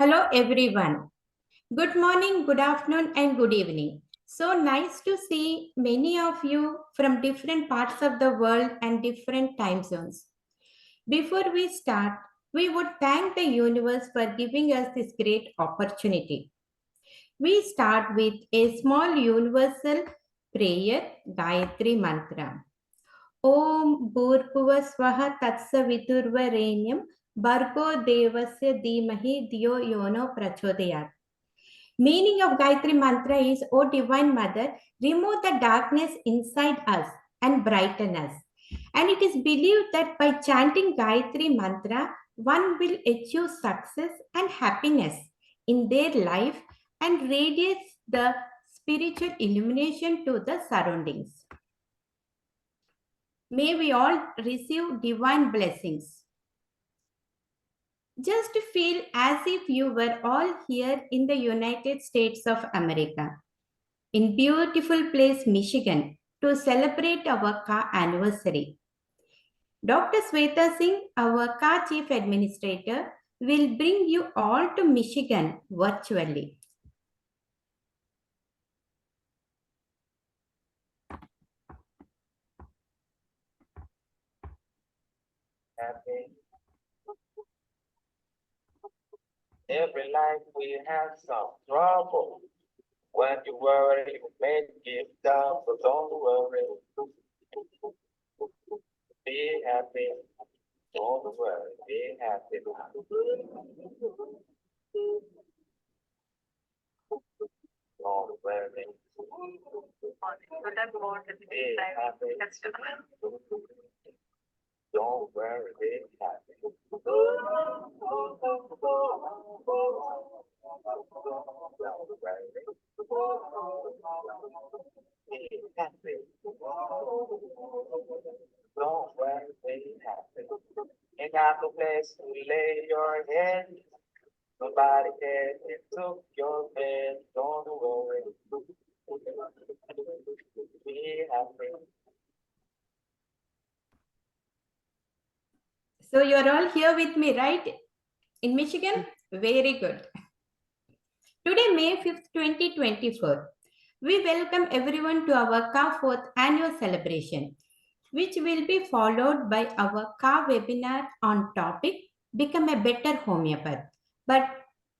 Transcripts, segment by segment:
Hello everyone. Good morning, good afternoon, and good evening. So nice to see many of you from different parts of the world and different time zones. Before we start, we would thank the universe for giving us this great opportunity. We start with a small universal prayer, Gayatri Mantra. Om Bhurpuva Swaha Tatsaviturvarenyam Bhargo Devasya Dhimahi Diyo Yono Prachodayat. Meaning of Gayatri Mantra is, O Divine Mother, remove the darkness inside us and brighten us. And it is believed that by chanting Gayatri Mantra, one will achieve success and happiness in their life and radiates the spiritual illumination to the surroundings. May we all receive divine blessings. Just feel as if you were all here in the United States of America, in beautiful place Michigan, to celebrate our KHA anniversary. Dr. Sweta Singh, our KHA Chief Administrator, will bring you all to Michigan virtually. Every life we have some trouble. When you worry, you may give down, but don't worry. Be happy. Don't worry. Be happy. Don't worry. Be happy. Don't worry. Be happy. Don't worry, be happy. Ain't got no place to lay your head. Nobody cares. It took your bed. Don't worry. Be happy. So you are all here with me, right? In Michigan? Very good. Today, May 5th, 2024, we welcome everyone to our KHA 4th annual celebration, which will be followed by our KHA webinar on topic Become a Better Homeopath, but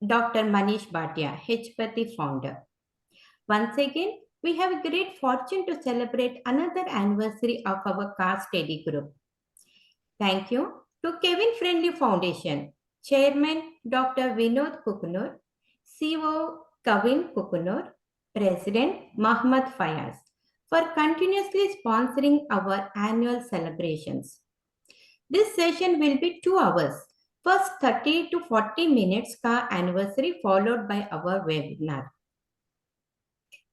Dr. Manish Bhatia, HPATI founder. Once again, we have a great fortune to celebrate another anniversary of our KHA study group. Thank you to Kevin Friendly Foundation, Chairman Dr. Vinod Kukunur, CEO Kavin Kukunur, President Muhammad Fayaz, for continuously sponsoring our annual celebrations. This session will be 2 hours. First 30 to 40 minutes KHA anniversary followed by our webinar.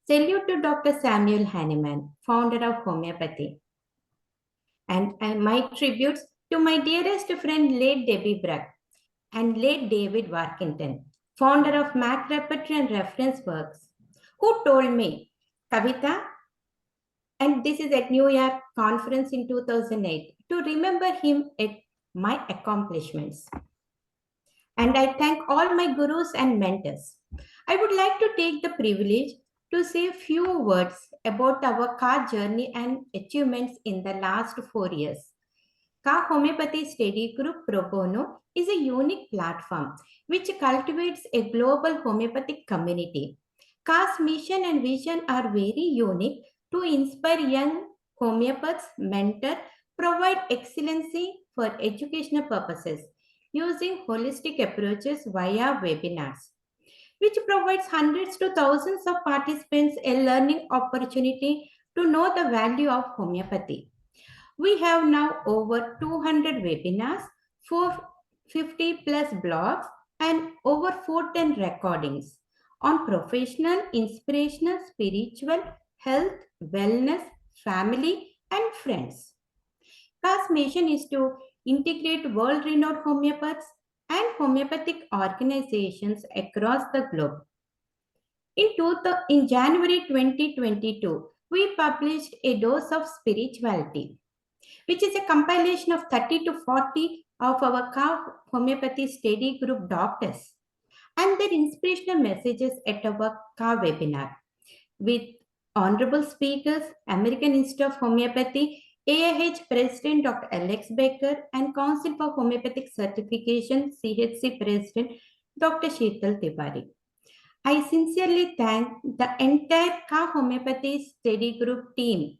Salute to Dr. Samuel Hahnemann, founder of Homeopathy. And my tributes to my dearest friend late Debbie Bragg and late David Warkington, founder of Mac Repertory and Reference Works, who told me, Kavita, and this is at New York conference in 2008, to remember him at my accomplishments. And I thank all my gurus and mentors. I would like to take the privilege to say a few words about our KHA journey and achievements in the last 4 years. KHA Homeopathy Study Group Pro Bono is a unique platform which cultivates a global homeopathic community. KHA's mission and vision are very unique to inspire young homeopaths, mentor, provide excellency for educational purposes using holistic approaches via webinars, which provides hundreds to thousands of participants a learning opportunity to know the value of homeopathy. We have now over 200 webinars, 450 plus blogs, and over 410 recordings on professional, inspirational, spiritual, health, wellness, family, and friends. KHA's mission is to integrate world-renowned homeopaths and homeopathic organizations across the globe. In January 2022, we published A Dose of Spirituality, which is a compilation of 30 to 40 of our KHA Homeopathy Study Group doctors, and their inspirational messages at our KHA Webinar with honorable speakers, American Institute of Homeopathy, AIH President Dr. Alex Baker, and Council for Homeopathic Certification, CHC President Dr. Sheetal Tiwari. I sincerely thank the entire KHA Homeopathy Study Group team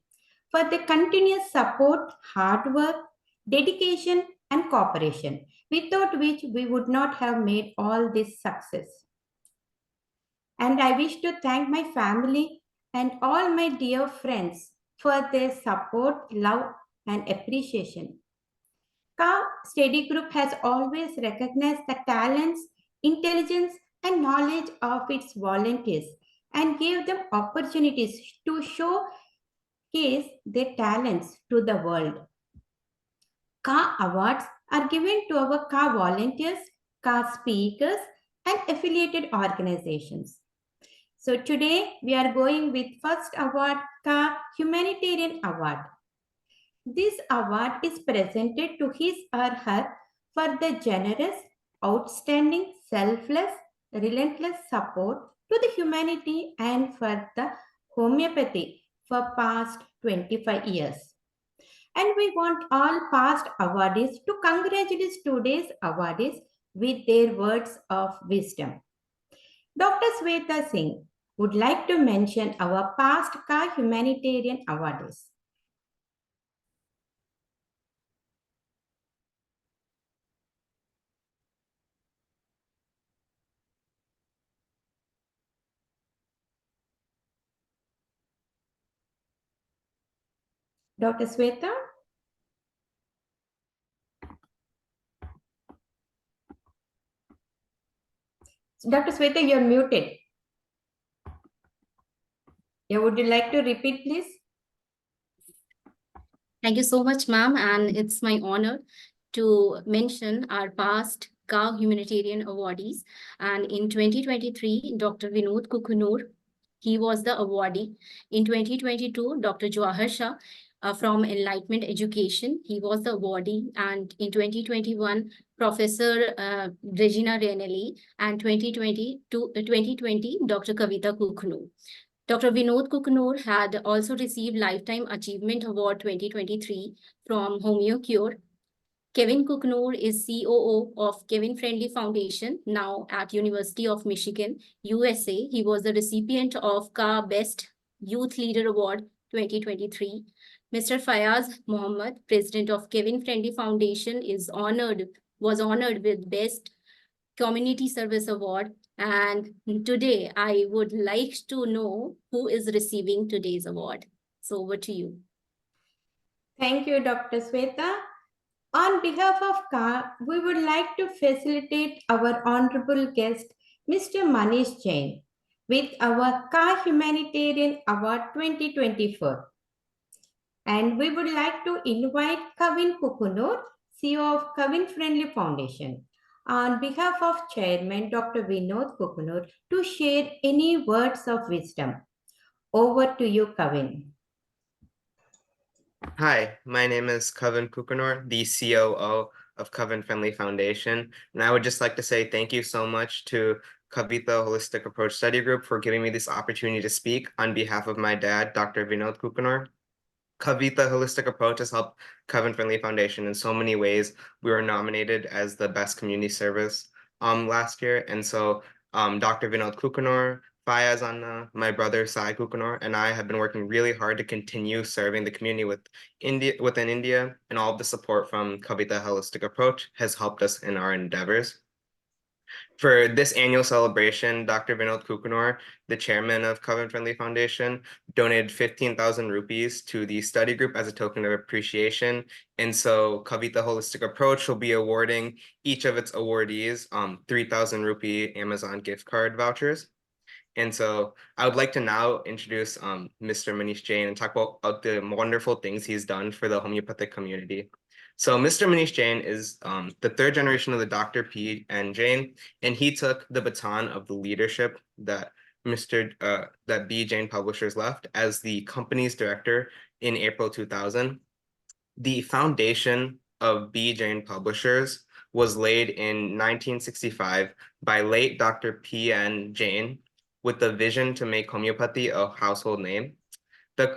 for the continuous support, hard work, dedication, and cooperation, without which we would not have made all this success. And I wish to thank my family and all my dear friends for their support, love, and appreciation. KHA Study Group has always recognized the talents, intelligence, and knowledge of its volunteers and gave them opportunities to showcase their talents to the world. KHA awards are given to our KHA volunteers, KHA speakers, and affiliated organizations. So today we are going with first award, KHA Humanitarian Award. This award is presented to his or her for the generous, outstanding, selfless, relentless support to the humanity and for the homeopathy for past 25 years. And we want all past awardees to congratulate today's awardees with their words of wisdom. Dr. Sweta Singh would like to mention our past KHA humanitarian awardees. Dr. Sweta? Dr. Sweta, you're muted. Yeah, would you like to repeat, please? Thank you so much, ma'am. And it's my honor to mention our past KHA humanitarian awardees. And in 2023, Dr. Vinod Kukunur, he was the awardee. In 2022, Dr. Jawahar Shah from Enlightenment Education, he was the awardee. And in 2021, Professor Regina Renelli, and 2020, Dr. Kavita Kukunur. Dr. Vinod Kukunur had also received Lifetime Achievement Award 2023 from HomeoCure. Kevin Kukunur is COO of Kevin Friendly Foundation, now at University of Michigan, USA. He was the recipient of KHA Best Youth Leader Award 2023. Mr. Fayaz Mohammed, President of Kevin Friendly Foundation, was honored with Best Community Service Award. And today I would like to know who is receiving today's award. So over to you. Thank you, Dr. Sweta. On behalf of KHA, we would like to facilitate our honorable guest, Mr. Manish Jain, with our KHA Humanitarian Award 2024. And we would like to invite Kevin Kukunur, CEO of Kevin Friendly Foundation, on behalf of Chairman Dr. Vinod Kukunur, to share any words of wisdom. Over to you, Kevin. Hi, my name is Kevin Kukunor, the COO of Kevin Friendly Foundation, and I would just like to say thank you so much to Kavita Holistic Approach Study Group for giving me this opportunity to speak on behalf of my dad, Dr. Vinod Kukunor. Kavita Holistic Approach has helped Kevin Friendly Foundation in so many ways. We were nominated as the best community service last year, and so Dr. Vinod Kukunor, Fayaz Anna, my brother Sai Kukunor, and I have been working really hard to continue serving the community within India, and all of the support from Kavita Holistic Approach has helped us in our endeavors. For this annual celebration, Dr. Vinod Kukunor, the chairman of Kevin Friendly Foundation, donated 15,000 rupees to the study group as a token of appreciation. And so Kavita Holistic Approach will be awarding each of its awardees 3,000 rupee Amazon gift card vouchers. And so I would like to now introduce Mr. Manish Jain and talk about the wonderful things he's done for the homeopathic community. So Mr. Manish Jain is the third generation of the Dr. P. N. Jain, and he took the baton of the leadership that that B. Jain Publishers left as the company's director in April 2000. The foundation of B. Jain Publishers was laid in 1965 by late Dr. P.N. Jain with the vision to make homeopathy a household name. The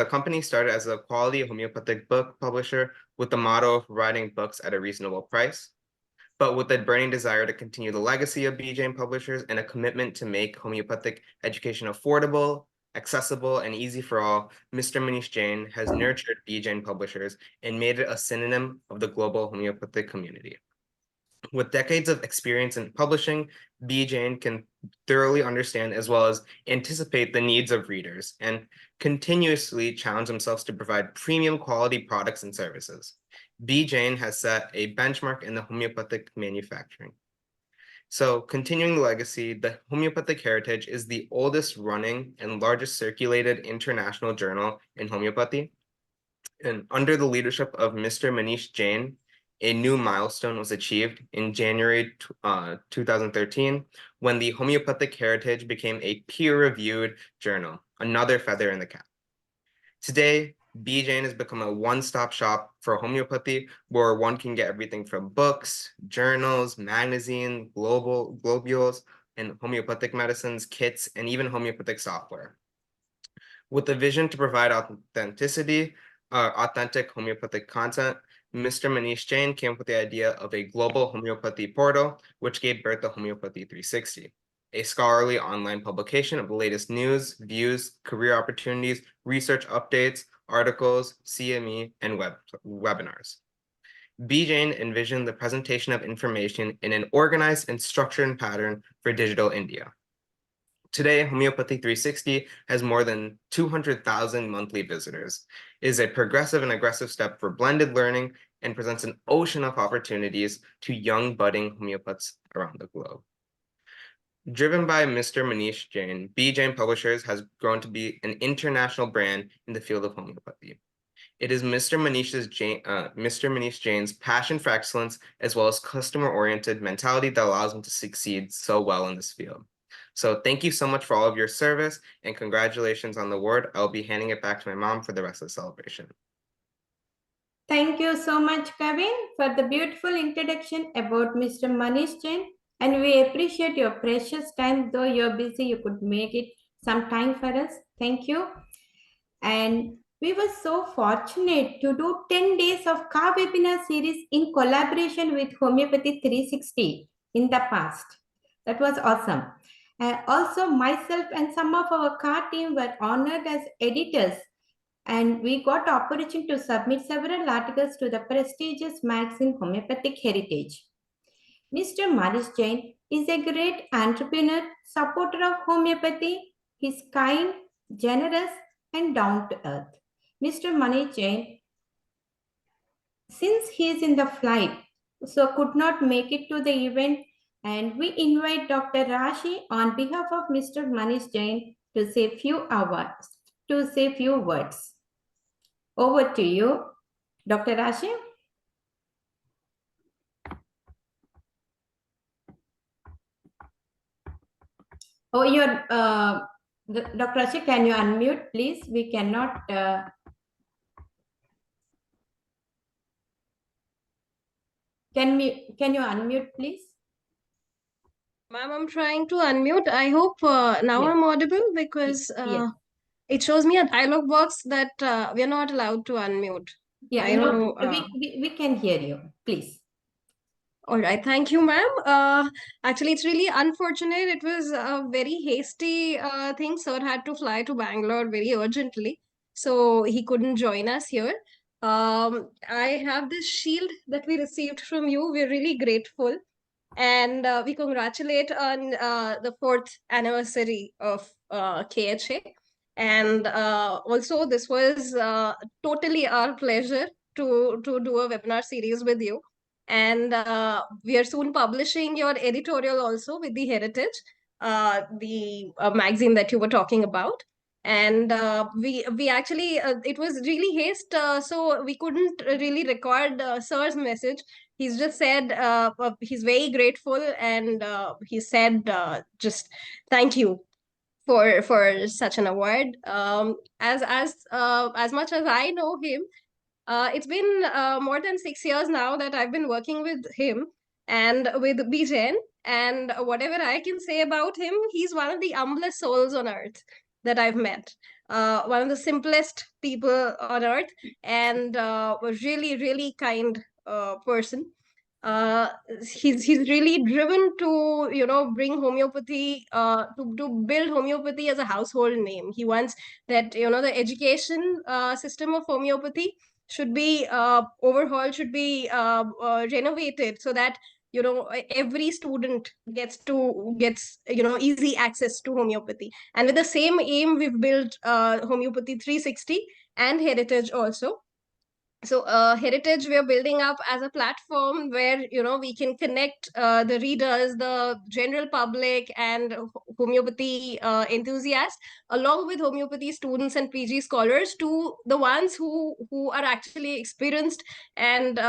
company started as a quality homeopathic book publisher with the motto of writing books at a reasonable price. But with a burning desire to continue the legacy of B. Jain Publishers and a commitment to make homeopathic education affordable, accessible, and easy for all, Mr. Manish Jain has nurtured B. Jain Publishers and made it a synonym of the global homeopathic community. With decades of experience in publishing, B. Jain can thoroughly understand as well as anticipate the needs of readers and continuously challenge themselves to provide premium quality products and services. B. Jain has set a benchmark in the homeopathic manufacturing. So continuing the legacy, the Homeopathic Heritage is the oldest running and largest circulated international journal in homeopathy. And under the leadership of Mr. Manish Jain, a new milestone was achieved in January 2013 when the Homeopathic Heritage became a peer-reviewed journal, another feather in the cap. Today, B. Jain has become a one-stop shop for homeopathy where one can get everything from books, journals, magazines, globules, and homeopathic medicines, kits, and even homeopathic software. With the vision to provide authentic homeopathic content, Mr. Manish Jain came up with the idea of a global homeopathy portal, which gave birth to Homeopathy 360, a scholarly online publication of the latest news, views, career opportunities, research updates, articles, CME, and webinars. B. Jain envisioned the presentation of information in an organized and structured pattern for digital India. Today, Homeopathy 360 has more than 200,000 monthly visitors. It is a progressive and aggressive step for blended learning and presents an ocean of opportunities to young budding homeopaths around the globe. Driven by Mr. Manish Jain, B. Jain Publishers has grown to be an international brand in the field of homeopathy. It is Mr. Manish Jain's passion for excellence as well as customer-oriented mentality that allows him to succeed so well in this field. So thank you so much for all of your service and congratulations on the award. I'll be handing it back to my mom for the rest of the celebration. Thank you so much, Kevin, for the beautiful introduction about Mr. Manish Jain. And we appreciate your precious time. Though you're busy, you could make it some time for us. Thank you. And we were so fortunate to do 10 days of KHA Webinar series in collaboration with Homeopathy 360 in the past. That was awesome. Also, myself and some of our KHA team were honored as editors, and we got opportunity to submit several articles to the prestigious magazine Homeopathic Heritage. Mr. Manish Jain is a great entrepreneur, supporter of homeopathy. He's kind, generous, and down to earth. Mr. Manish Jain, since he is in the flight, so could not make it to the event, and we invite Dr. Rashi on behalf of Mr. Manish Jain to say few words. Over to you, Dr. Rashi. Oh, Dr. Rashi, can you unmute, please? We cannot. Can you unmute, please? Ma'am, I'm trying to unmute. I hope now Yes. I'm audible because Yes. it shows me a dialog box that we are not allowed to unmute. Yeah, I don't know. we can hear you, please. All right, thank you, ma'am. Actually, it's really unfortunate. It was a very hasty thing. Sir had to fly to Bangalore very urgently, so he couldn't join us here. I have this shield that we received from you. We're really grateful. And we congratulate on the 4th anniversary of KHA. And also, this was totally our pleasure to do a webinar series with you. And we are soon publishing your editorial also with the Heritage, the magazine that you were talking about. And we actually, it was really haste, so we couldn't really record Sir's message. He's just said he's very grateful, and he said just thank you for such an award. As much as I know him, It's been more than 6 years now that I've been working with him and with Bijen. And whatever I can say about him, he's one of the humblest souls on earth that I've met. One of the simplest people on earth, and a really, really kind person. Uh, he's really driven to bring homeopathy to build homeopathy as a household name. He wants that the education system of homeopathy should be overhauled, should be renovated, so that every student gets easy access to homeopathy. And with the same aim, we've built homeopathy 360 and heritage also. So heritage we are building up as a platform where we can connect the readers, the general public, and homeopathy enthusiasts, along with homeopathy students and PG scholars, to the ones who are actually experienced and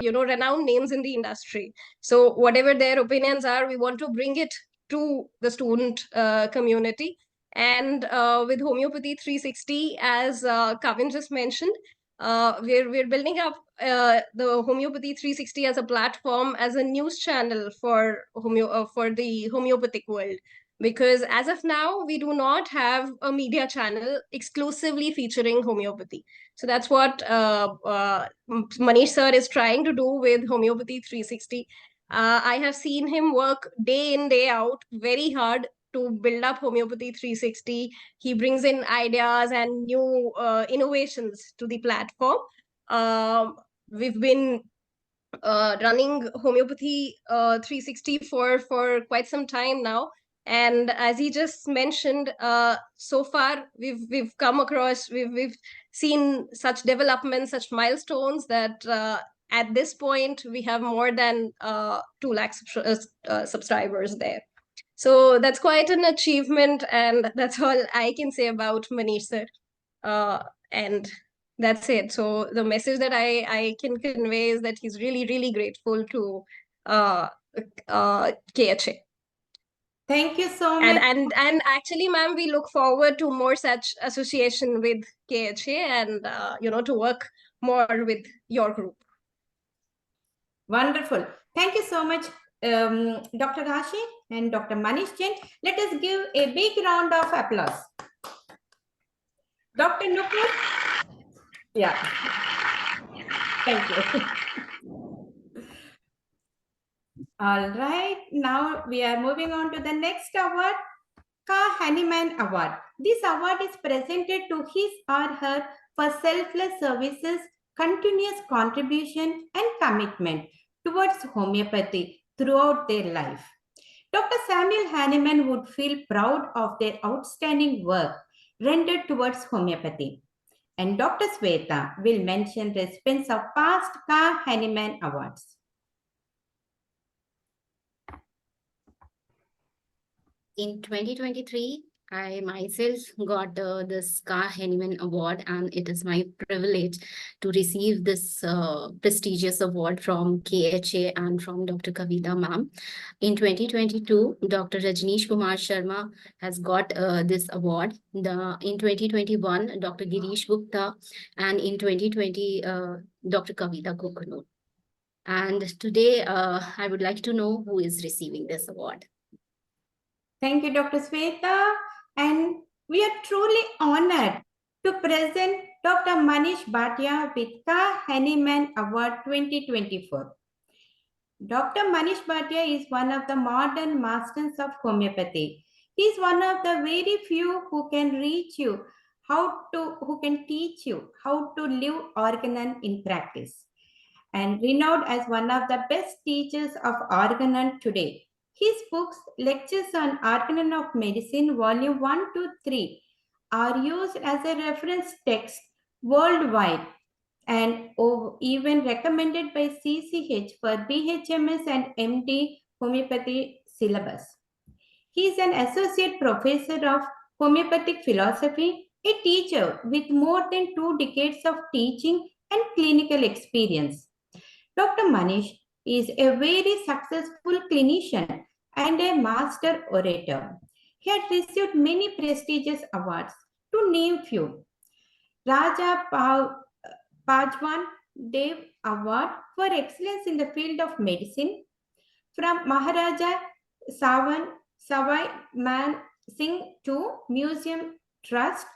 renowned names in the industry. So whatever their opinions are, we want to bring it to the student community. And with homeopathy 360, as Kavin just mentioned, we're building up the homeopathy 360 as a platform, as a news channel for the homeopathic world, because as of now we do not have a media channel exclusively featuring homeopathy. So that's what Manish sir is trying to do with homeopathy 360. I have seen him work day in day out very hard to build up homeopathy 360. He brings in ideas and new innovations to the platform. We've been running homeopathy 360 for quite some time now, and as he just mentioned, so far we've come across, we've seen such developments, such milestones, that at this point we have more than 2 lakh subscribers there. So that's quite an achievement, and that's all I can say about Manish sir. And that's it. So the message that I can convey is that he's really, really grateful to KHA. Thank you so much. And actually, ma'am, we look forward to more such association with KHA, and to work more with your group. Wonderful. Thank you so much, Dr. Rashi and Dr. Manish Jain. Let us give a big round of applause. Dr. Nupur? Yeah. Thank you. All right. Now we are moving on to the next award, KHA Webinar Award. This award is presented to his or her for selfless services, continuous contribution, and commitment towards homeopathy throughout their life. Dr. Samuel Hahnemann would feel proud of their outstanding work rendered towards homeopathy. And Dr. Sweta will mention recipients of past KHA Webinar Awards. In 2023, I myself got this KHA Webinar Award, and it is my privilege to receive this prestigious award from KHA and from Dr. Kavita ma'am. In 2022, Dr. Rajneesh Kumar Sharma has got this award. In 2021, Dr. Girish Gupta, and in 2020, Dr. Kavita Kukunur. And today, I would like to know who is receiving this award. Thank you, Dr. Sweta. And we are truly honored to present Dr. Manish Bhatia with KHA Webinar Award 2024. Dr. Manish Bhatia is one of the modern masters of homeopathy. He is one of the very few who can reach you, who can teach you how to live organon in practice, and renowned as one of the best teachers of organon today. His books, Lectures on Organon of Medicine, Volume 1 to 3, are used as a reference text worldwide and even recommended by CCH for BHMS and MD homeopathy syllabus. He is an associate professor of homeopathic philosophy, a teacher with more than 2 decades of teaching and clinical experience. Dr. Manish is a very successful clinician and a master orator. He had received many prestigious awards, to name few. Raja Pajwan Dev Award for Excellence in the Field of Medicine from Maharaja Savai Man Singh to Museum Trust,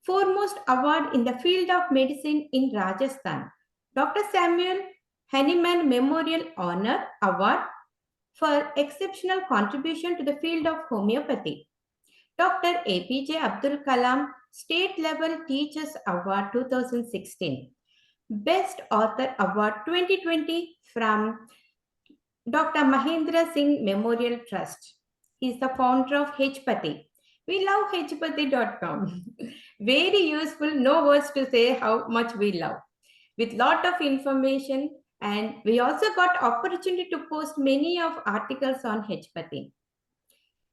foremost award in the field of medicine in Rajasthan. Dr. Samuel Hahnemann Memorial Honor Award for exceptional contribution to the field of homeopathy. Dr. APJ Abdul Kalam State Level Teachers Award 2016. Best Author Award 2020 from Dr. Mahendra Singh Memorial Trust. He is the founder of HPathy. We love hpathy.com. Very useful, no words to say how much we love. With lot of information, and we also got opportunity to post many of articles on HPathy.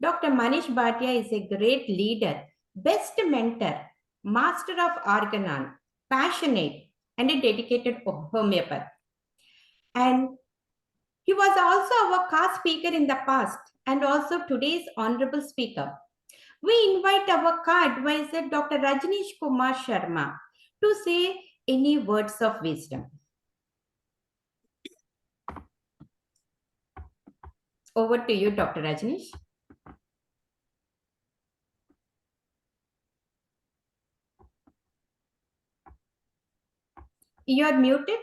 Dr. Manish Bhatia is a great leader, best mentor, master of organon, passionate, and a dedicated homeopath. And he was also our car speaker in the past and also today's honorable speaker. We invite our car advisor, Dr. Rajneesh Kumar Sharma, to say any words of wisdom. Over to you, Dr. Rajneesh. You are muted.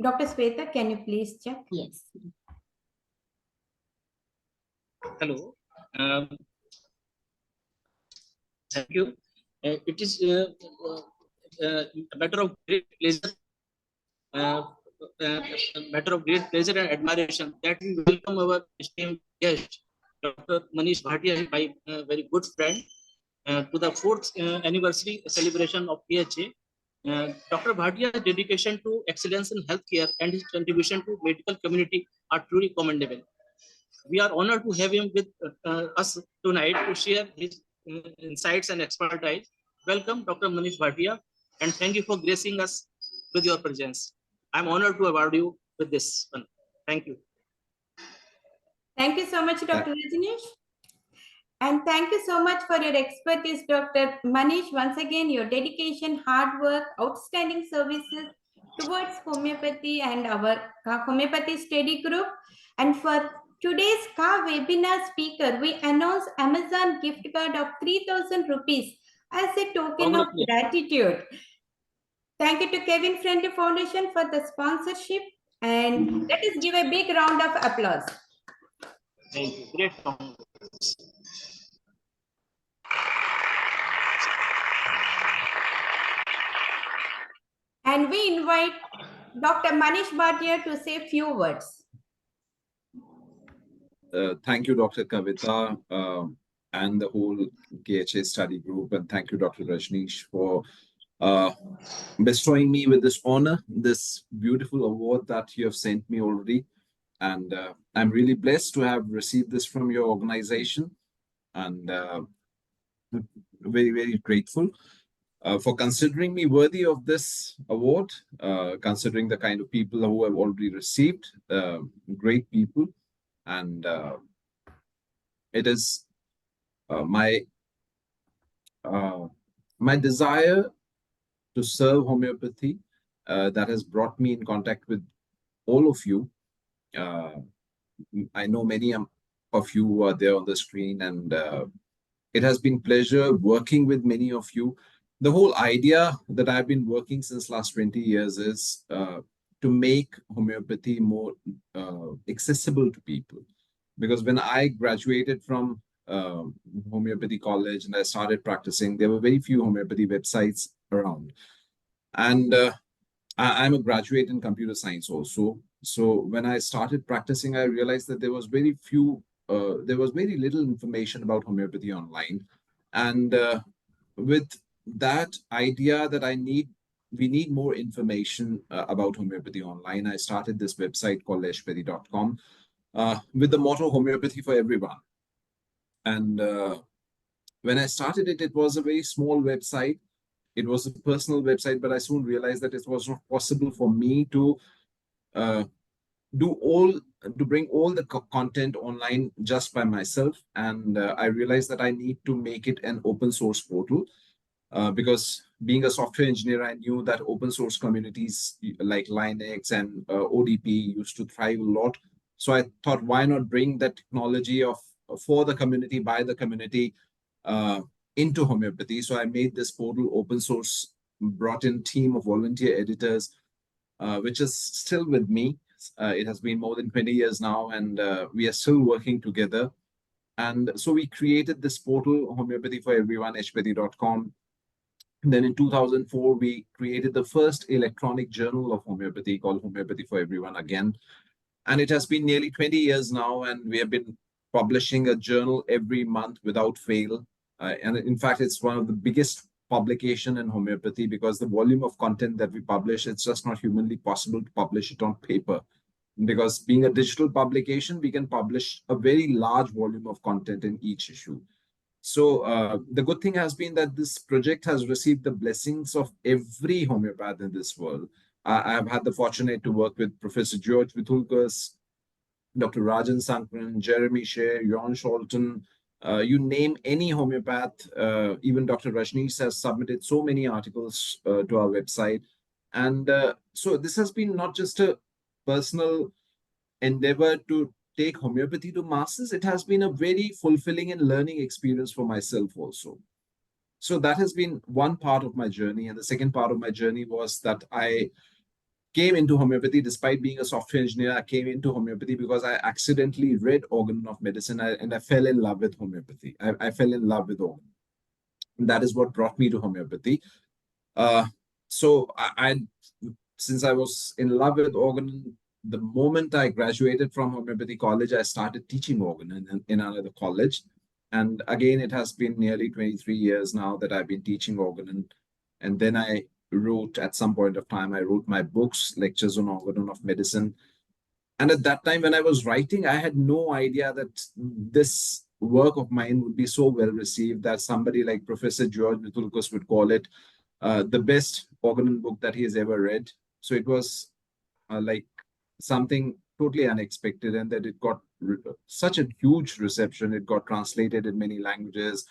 Dr. Sweta, can you please check? Yes. Hello. Thank you. It is a matter of great pleasure, matter of great pleasure and admiration that we welcome our esteemed guest, Dr. Manish Bhatia, my very good friend, to the 4th anniversary celebration of KHA. Dr. Bhatia's dedication to excellence in healthcare and his contribution to medical community are truly commendable. We are honored to have him with us tonight to share his insights and expertise. Welcome, Dr. Manish Bhatia, and thank you for gracing us with your presence. I'm honored to award you with this one. Thank you. Thank you so much, Dr. Rajneesh. And thank you so much for your expertise, Dr. Manish. Once again, your dedication, hard work, outstanding services towards homeopathy and our homeopathy study group. And for today's KHA Webinar speaker, we announce Amazon gift card of 3,000 rupees as a token of gratitude. Thank you to Kevin Friendly Foundation for the sponsorship. And let us give a big round of applause. Thank you. Great. And we invite Dr. Manish Bhatia to say a few words. Thank you, Dr. Kavita, and the whole KHA study group. And thank you, Dr. Rajneesh, for bestowing me with this honor, this beautiful award that you have sent me already. And I'm really blessed to have received this from your organization, and very, very grateful for considering me worthy of this award, considering the kind of people who have already received, great people. And it is my desire to serve homeopathy that has brought me in contact with all of you. I know many of you who are there on the screen, and it has been pleasure working with many of you. The whole idea that I've been working since last 20 years is to make homeopathy more accessible to people. Because when I graduated from homeopathy college and I started practicing, there were very few homeopathy websites around. And I'm a graduate in computer science also. So when I started practicing, I realized that there was very little information about homeopathy online. And with that idea that we need more information about homeopathy online, I started this website called hpathy.com with the motto homeopathy for everyone. And when I started it, it was a very small website. It was a personal website, but I soon realized that it was not possible for me to bring all the content online just by myself. And I realized that I need to make it an open source portal because being a software engineer, I knew that open source communities like Linux and ODP used to thrive a lot. So I thought, why not bring that technology of for the community, by the community, into homeopathy? So I made this portal open source, brought in team of volunteer editors, which is still with me. It has been more than 20 years now, and we are still working together. And so we created this portal, Homeopathy for Everyone, hpathy.com. Then in 2004, we created the first electronic journal of homeopathy called Homeopathy for Everyone again. And it has been nearly 20 years now, and we have been publishing a journal every month without fail. And in fact, it's one of the biggest publication in homeopathy because the volume of content that we publish, it's just not humanly possible to publish it on paper. Because being a digital publication, we can publish a very large volume of content in each issue. So the good thing has been that this project has received the blessings of every homeopath in this world. I have had the fortunate to work with Professor George Vitulkas, Dr. Rajan Sankran, Jeremy Shea, Jon Scholten. You name any homeopath, even Dr. Rajneesh has submitted so many articles to our website. And so this has been not just a personal endeavor to take homeopathy to masses, it has been a very fulfilling and learning experience for myself also. So that has been one part of my journey. And the second part of my journey was that I came into homeopathy despite being a software engineer. I came into homeopathy because I accidentally read Organon of Medicine, and I fell in love with homeopathy. I fell in love with Organon. And that is what brought me to homeopathy. So since I was in love with Organon, the moment I graduated from homeopathy college, I started teaching Organon in another college. And again, it has been nearly 23 years now that I've been teaching Organon. And then I wrote, at some point of time, I wrote my books, Lectures on Organon of Medicine. And at that time, when I was writing, I had no idea that this work of mine would be so well received that somebody like Professor George Vitulkas would call it the best Organon book that he has ever read. So it was like something totally unexpected, and that it got such a huge reception. It got translated in many languages.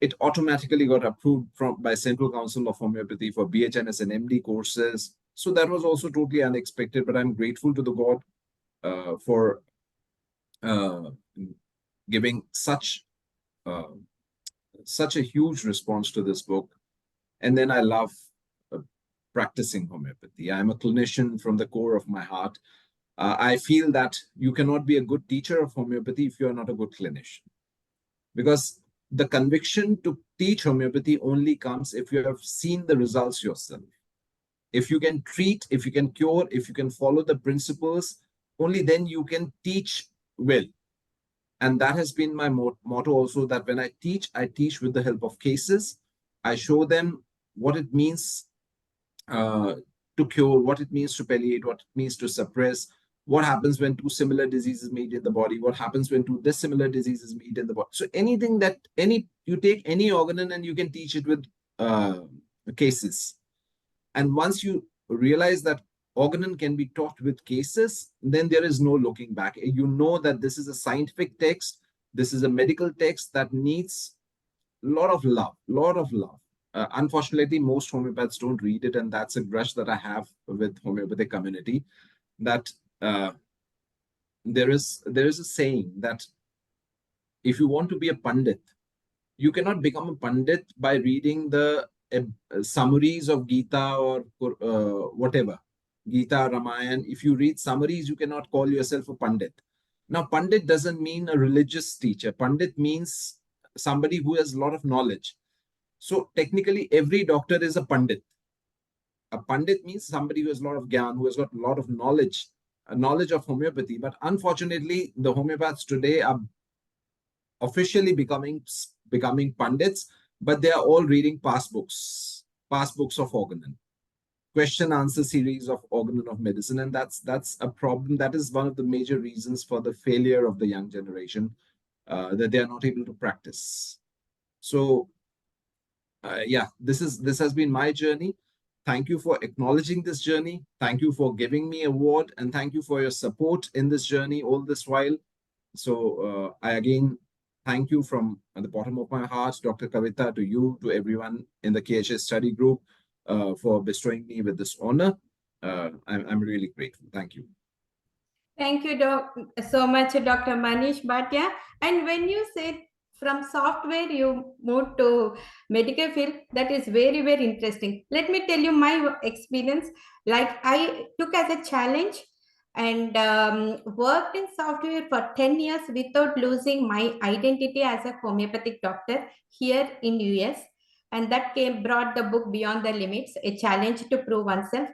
It automatically got approved by Central Council of Homeopathy for BHNS and MD courses. So that was also totally unexpected, but I'm grateful to the God for giving such a huge response to this book. And then I love practicing homeopathy. I'm a clinician from the core of my heart. I feel that you cannot be a good teacher of homeopathy if you are not a good clinician. Because the conviction to teach homeopathy only comes if you have seen the results yourself. If you can treat, if you can cure, if you can follow the principles, only then you can teach well. And that has been my motto also, that when I teach with the help of cases. I show them what it means to cure, what it means to palliate, what it means to suppress, what happens when two similar diseases meet in the body, what happens when two dissimilar diseases meet in the body. So anything that you take any organ and you can teach it with cases. And once you realize that organon can be taught with cases, then there is no looking back. You know that this is a scientific text, this is a medical text that needs a lot of love. Unfortunately, most homeopaths don't read it, and that's a grudge that I have with homeopathic community. That there is a saying that if you want to be a pandit, you cannot become a pandit by reading the summaries of Gita or whatever, Gita, Ramayan. If you read summaries, you cannot call yourself a pandit. Now, pandit doesn't mean a religious teacher. Pandit means somebody who has a lot of knowledge. So technically, every doctor is a pandit. A pandit means somebody who has a lot of gyan, who has got a lot of knowledge of homeopathy. But unfortunately, the homeopaths today are officially becoming pandits, but they are all reading past books of Organon, question answer series of Organon of Medicine, and that's a problem. That is one of the major reasons for the failure of the young generation, that they are not able to practice. So yeah, this has been my journey. Thank you for acknowledging this journey. Thank you for giving me an award, and thank you for your support in this journey all this while. So I again thank you from the bottom of my heart, Dr. Kavita, to you, to everyone in the KHA study group for bestowing me with this honor. I'm really grateful. Thank you. Thank you so much, Dr. Manish Bhatia. And when you said from software you moved to medical field, that is very, very interesting. Let me tell you my experience. Like I took as a challenge and worked in software for 10 years without losing my identity as a homeopathic doctor here in US. And that brought the book Beyond the Limits, a challenge to prove oneself.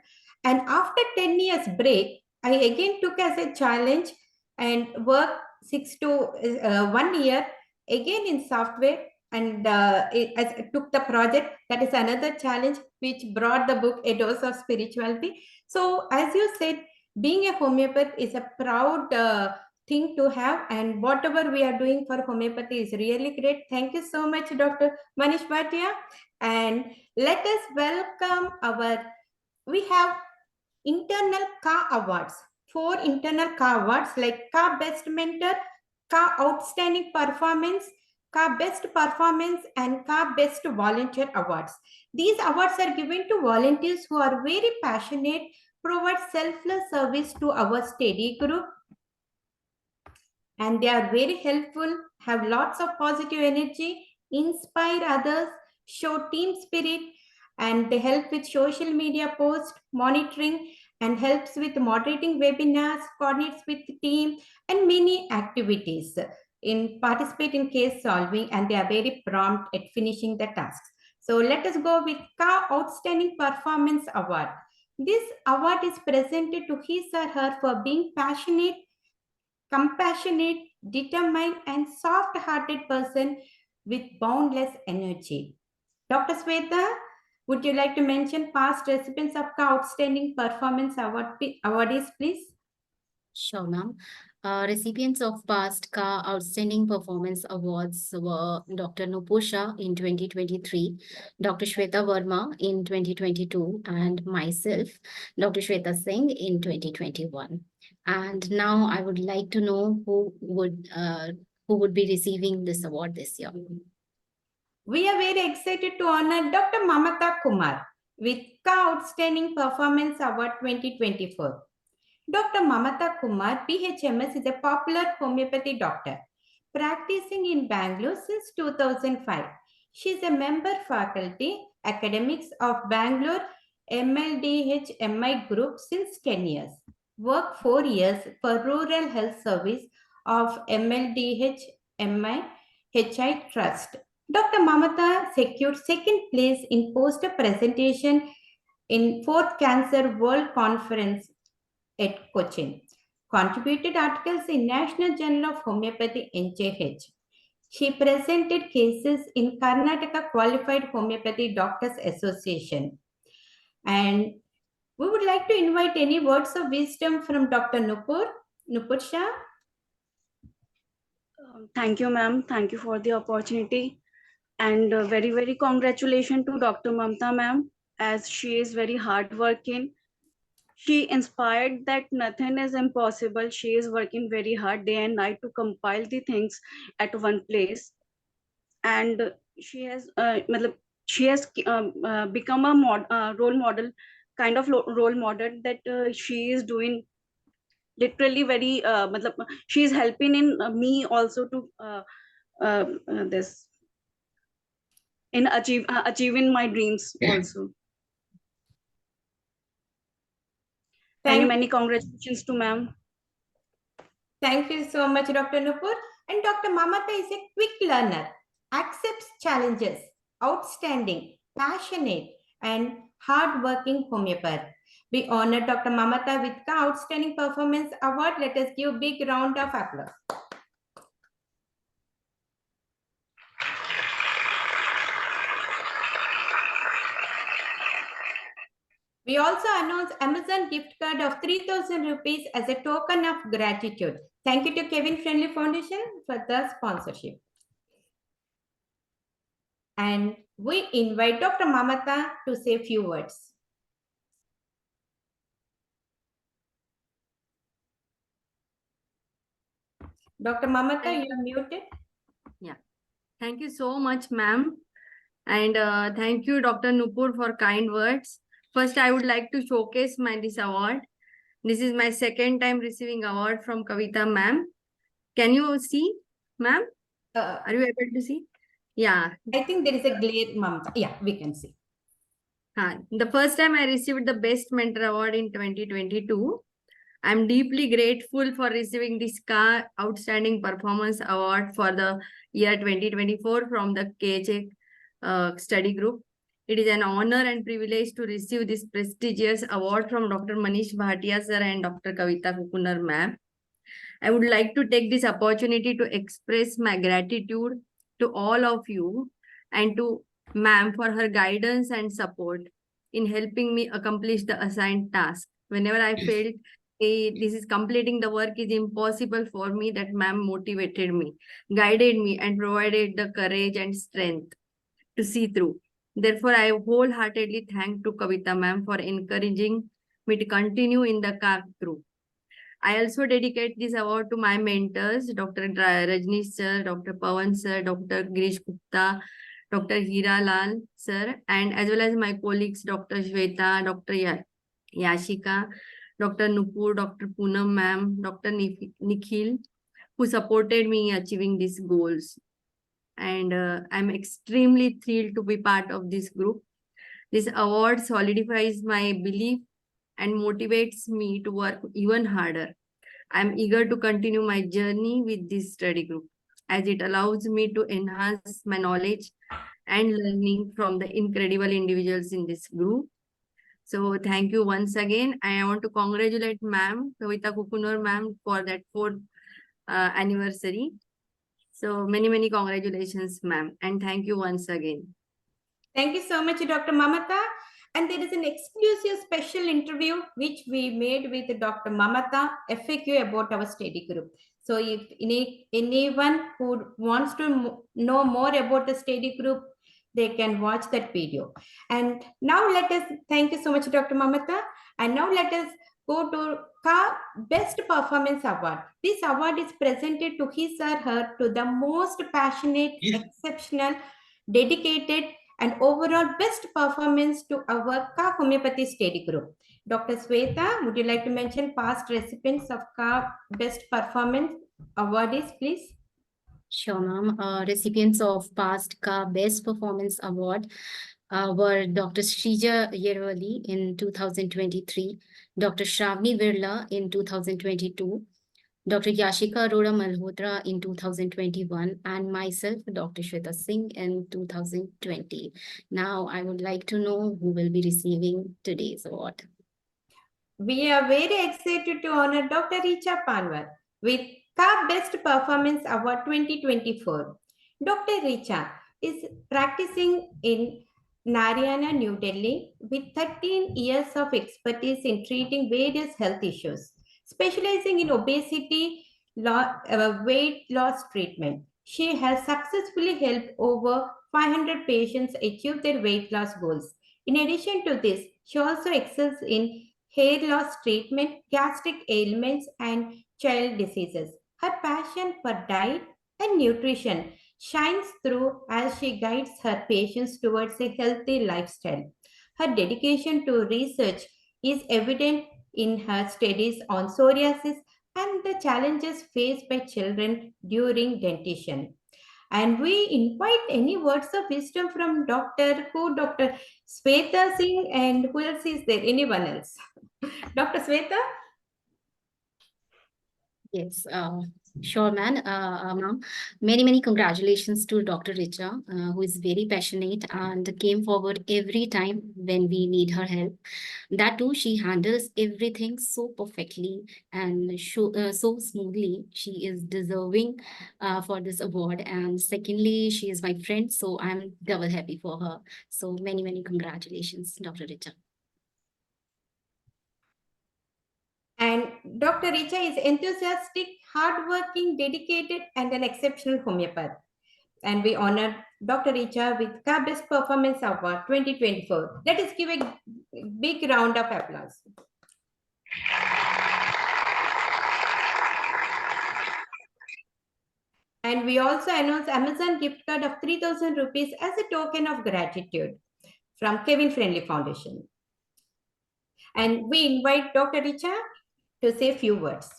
And after 10 years break, I again took as a challenge and worked 1 year again in software, and as I took the project, that is another challenge which brought the book A Dose of Spirituality. So as you said, being a homeopath is a proud thing to have, and whatever we are doing for homeopathy is really great. Thank you so much, Dr. Manish Bhatia. And let us welcome we have internal KHA Awards. 4 internal KHA Awards like KHA Best Mentor, KHA Outstanding Performance, KHA Best Performance, and KHA Best Volunteer Awards. These awards are given to volunteers who are very passionate, provide selfless service to our study group, and they are very helpful, have lots of positive energy, inspire others, show team spirit, and they help with social media posts, monitoring, and helps with moderating webinars, coordinates with the team, and many activities. Participate in case solving, and they are very prompt at finishing the tasks. So let us go with KHA Outstanding Performance Award. This award is presented to his or her for being passionate, compassionate, determined, and soft-hearted person with boundless energy. Dr. Sweta, would you like to mention past recipients of Outstanding Performance awardees, please? Sure, ma'am. Recipients of past KHA Outstanding Performance Awards were Dr. Nupusha in 2023, Dr. Shweta Verma in 2022, and myself, Dr. Shweta Singh in 2021. And now I would like to know who would be receiving this award this year. We are very excited to honor Dr. Mamata Kumar with KHA Outstanding Performance Award 2024. Dr. Mamata Kumar, PHMS, is a popular homeopathy doctor practicing in Bangalore since 2005. She is a member faculty academics of Bangalore MLDH MI group since 10 years. Worked 4 years for Rural Health Service of MLDH MI HI Trust. Dr. Mamata secured second place in poster presentation in 4th Cancer World Conference at Cochin. Contributed articles in National Journal of Homeopathy NJH. She presented cases in Karnataka Qualified Homeopathy Doctors Association. And we would like to invite any words of wisdom from Dr. Nupur Shah. Thank you, ma'am. Thank you for the opportunity. And very, very congratulations to Dr. Mamta, ma'am, as she is very hardworking. She inspired that nothing is impossible. She is working very hard day and night to compile the things at one place. And she has become a role model, kind of role model that she is doing literally very, she is helping in me also to this in achieving my dreams also. Many congratulations to ma'am. Thank you so much, Dr. Nupur. And Dr. Mamata is a quick learner, accepts challenges, outstanding, passionate, and hardworking homeopath. We honor Dr. Mamata with the Outstanding Performance Award. Let us give a big round of applause. We also announce Amazon gift card of 3,000 rupees as a token of gratitude. Thank you to Kevin Friendly Foundation for the sponsorship. And we invite Dr. Mamata to say a few words. Dr. Mamata, you are muted. Yeah. Thank you so much, ma'am. And thank you, Dr. Nupur, for kind words. First, I would like to showcase this award. This is my second time receiving award from Kavita ma'am. Can you see, ma'am? Are you able to see? Yeah. I think there is a glare, Mamta. Yeah, we can see. The first time I received the Best Mentor Award in 2022. I'm deeply grateful for receiving this KHA Outstanding Performance Award for the year 2024 from the KHA study group. It is an honor and privilege to receive this prestigious award from Dr. Manish Bhatia sir and Dr. Kavita Kukunar ma'am. I would like to take this opportunity to express my gratitude to all of you and to ma'am for her guidance and support in helping me accomplish the assigned task. Whenever I felt this is completing the work is impossible for me, that ma'am motivated me, guided me, and provided the courage and strength to see through. Therefore, I wholeheartedly thank to Kavita ma'am for encouraging me to continue in the path through. I also dedicate this award to my mentors, Dr. Rajnish sir, Dr. Pawan sir, Dr. Girish Gupta, Dr. Hira Lal sir, and as well as my colleagues, Dr. Shweta, Dr. Yashika, Dr. Nupur, Dr. Poonam ma'am, Dr. Nikhil, who supported me in achieving these goals. And I'm extremely thrilled to be part of this group. This award solidifies my belief and motivates me to work even harder. I'm eager to continue my journey with this study group as it allows me to enhance my knowledge and learning from the incredible individuals in this group. So thank you once again. I want to congratulate ma'am, Kavita Kukunor ma'am, for that 4th anniversary. So many congratulations, ma'am. And thank you once again. Thank you so much, Dr. Mamata. And there is an exclusive special interview which we made with Dr. Mamata, FAQ about our study group. So if anyone who wants to know more about the study group, they can watch that video. And now let us, thank you so much, Dr. Mamata. And now let us go to KHA Best Performance Award. This award is presented to his or her to the most passionate, exceptional, dedicated, and overall best performance to our KHA Homeopathy study group. Dr. Sweta, would you like to mention past recipients of KHA Best Performance awardees, please? Sure, ma'am. Recipients of past KHA Best Performance Award were Dr. Shrija Yerwali in 2023, Dr. Shravani Virla in 2022, Dr. Yashika Arora Malhotra in 2021, and myself, Dr. Shweta Singh in 2020. Now, I would like to know who will be receiving today's award. We are very excited to honor Dr. Richa Panwar with KHA Best Performance Award 2024. Dr. Richa is practicing in Narayana, New Delhi with 13 years of expertise in treating various health issues, specializing in obesity, weight loss treatment. She has successfully helped over 500 patients achieve their weight loss goals. In addition to this, she also excels in hair loss treatment, gastric ailments, and child diseases. Her passion for diet and nutrition shines through as she guides her patients towards a healthy lifestyle. Her dedication to research is evident in her studies on psoriasis and the challenges faced by children during dentition. And we invite any words of wisdom from Dr. Sweta Singh, and who else is there? Anyone else? Dr. Sweta? Yes, sure, ma'am. Many congratulations to Dr. Richa, who is very passionate and came forward every time when we need her help. That too, she handles everything so perfectly and so smoothly. She is deserving for this award. And secondly, she is my friend, so I'm double happy for her. So many congratulations, Dr. Richa. And Dr. Richa is enthusiastic, hardworking, dedicated, and an exceptional homeopath. And we honor Dr. Richa with KHA Best Performance Award 2024. Let us give a big round of applause. And we also announce Amazon gift card of 3,000 rupees as a token of gratitude from Kevin Friendly Foundation. And we invite Dr. Richa to say a few words.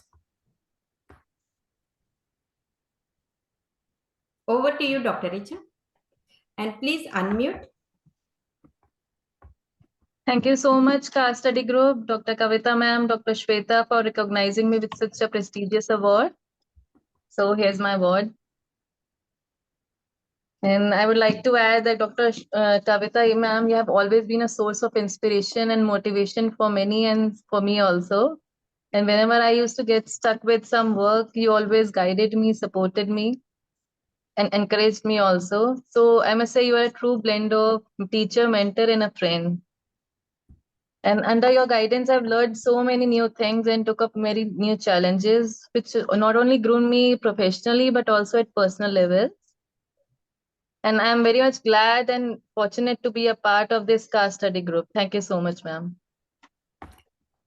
Over to you, Dr. Richa. And please unmute. Thank you so much, KHA Study Group, Dr. Kavita ma'am, Dr. Shweta for recognizing me with such a prestigious award. So here's my award. And I would like to add that Dr. Kavita ma'am, you have always been a source of inspiration and motivation for many and for me also. And whenever I used to get stuck with some work, you always guided me, supported me, and encouraged me also. So I must say you are a true blend of teacher, mentor, and a friend. And under your guidance, I've learned so many new things and took up many new challenges, which not only grew me professionally, but also at personal level. And I'm very much glad and fortunate to be a part of this KHA Study Group. Thank you so much, ma'am.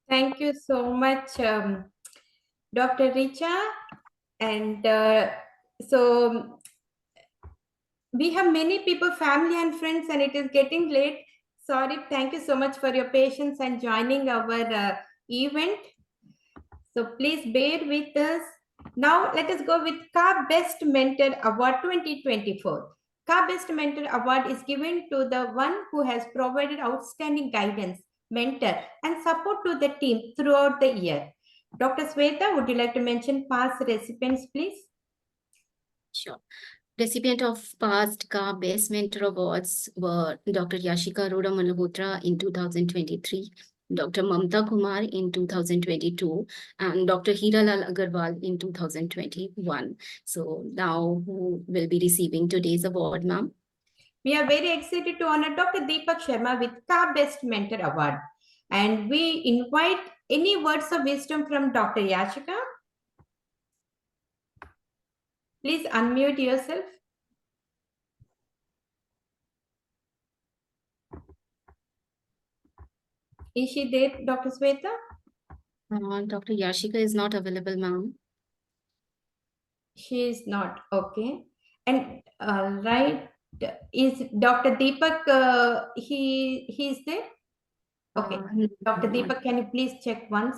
Thank you so much, Dr. Richa. And so we have many people, family and friends, and it is getting late. Sorry, thank you so much for your patience and joining our event. So please bear with us. Now let us go with KHA Best Mentor Award 2024. KHA Best Mentor Award is given to the one who has provided outstanding guidance, mentor, and support to the team throughout the year. Dr. Sweta, would you like to mention past recipients, please? Sure. Recipient of past KHA Best Mentor Awards were Dr. Yashika Arora Malhotra in 2023, Dr. Mamta Kumar in 2022, and Dr. Hiralal Agarwal in 2021. So now who will be receiving today's award, ma'am? We are very excited to honor Dr. Deepak Sharma with KHA Best Mentor Award. And we invite any words of wisdom from Dr. Yashika. Please unmute yourself. Is she there, Dr. Sweta? Dr. Yashika is not available, ma'am. She is not. Okay. And right, is Dr. Deepak, he's there? Okay. No, Dr. Deepak, can you please check once?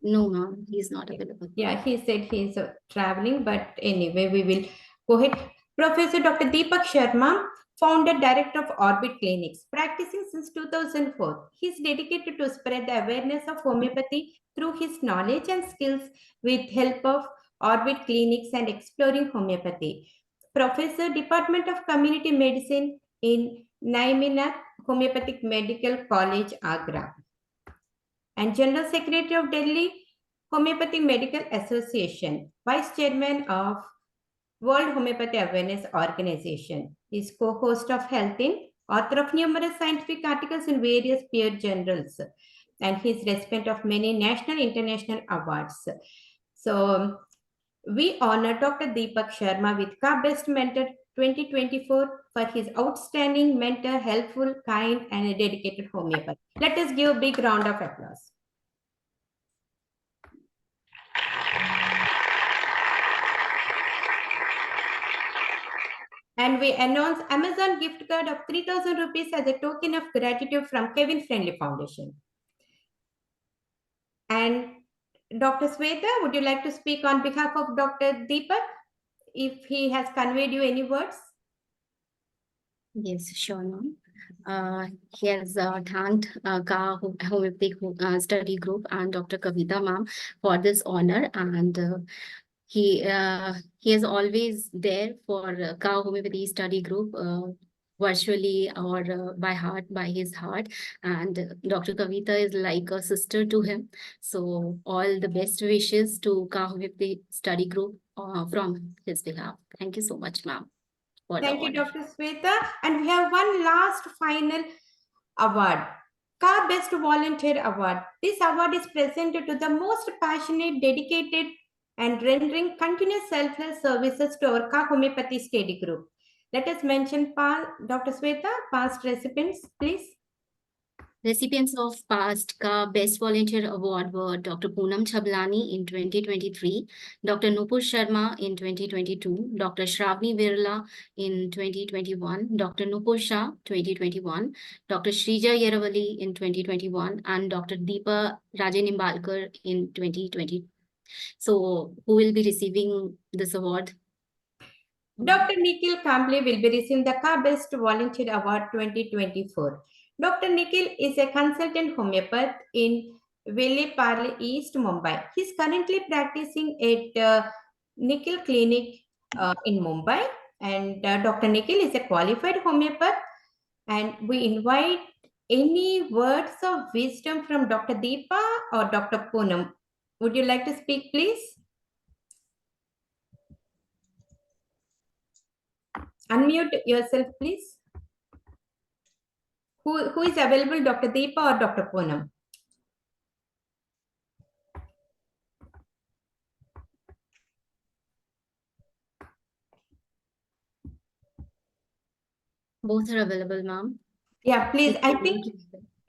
No, ma'am, he is not available. Yeah, he said he's traveling, but anyway, we will go ahead. Professor Dr. Deepak Sharma, founder director of Orbit Clinics, practicing since 2004. He's dedicated to spread the awareness of homeopathy through his knowledge and skills with help of Orbit Clinics and exploring homeopathy. Professor, Department of Community Medicine in Naiminath Homeopathic Medical College, Agra. And General Secretary of Delhi Homeopathic Medical Association, Vice Chairman of World Homeopathy Awareness Organization. He is co-host of Health In, author of numerous scientific articles in various peer journals, and he is recipient of many national and international awards. So we honor Dr. Deepak Sharma with KHA Best Mentor 2024 for his outstanding mentor, helpful, kind, and a dedicated homeopath. Let us give a big round of applause. And we announce Amazon gift card of 3,000 rupees as a token of gratitude from Kevin Friendly Foundation. And Dr. Sweta, would you like to speak on behalf of Dr. Deepak, if he has conveyed you any words? Yes, sure, ma'am. He has thanked KHA Homeopathic Study Group and Dr. Kavita ma'am for this honor, and he is always there for KHA Homeopathy Study Group, virtually or by heart, by his heart. And Dr. Kavita is like a sister to him. So all the best wishes to KHA Homeopathy Study Group from his behalf. Thank you so much, ma'am. Thank you, Dr. Sweta. And we have one last final award, KHA Best Volunteer Award. This award is presented to the most passionate, dedicated, and rendering continuous selfless services to our KHA Homeopathy Study Group. Let us mention Dr. Sweta, past recipients, please. Recipients of past KHA Best Volunteer Award were Dr. Poonam Chablani in 2023, Dr. Nupur Sharma in 2022, Dr. Shravani Virla in 2021, Dr. Nupur Shah 2021, Dr. Shrija Yeravali in 2021, and Dr. Deepa Rajanimbalkar in 2020. So, who will be receiving this award? Dr. Nikhil Kamble will be receiving the KHA Best Volunteer Award 2024. Dr. Nikhil is a consultant homeopath in Veleparle East, Mumbai. He's currently practicing at Nikhil Clinic in Mumbai. And Dr. Nikhil is a qualified homeopath. And we invite any words of wisdom from Dr. Deepa or Dr. Poonam. Would you like to speak, please? Unmute yourself, please. Who is available, Dr. Deepa or Dr. Poonam? Both are available, ma'am. Yeah, please. I think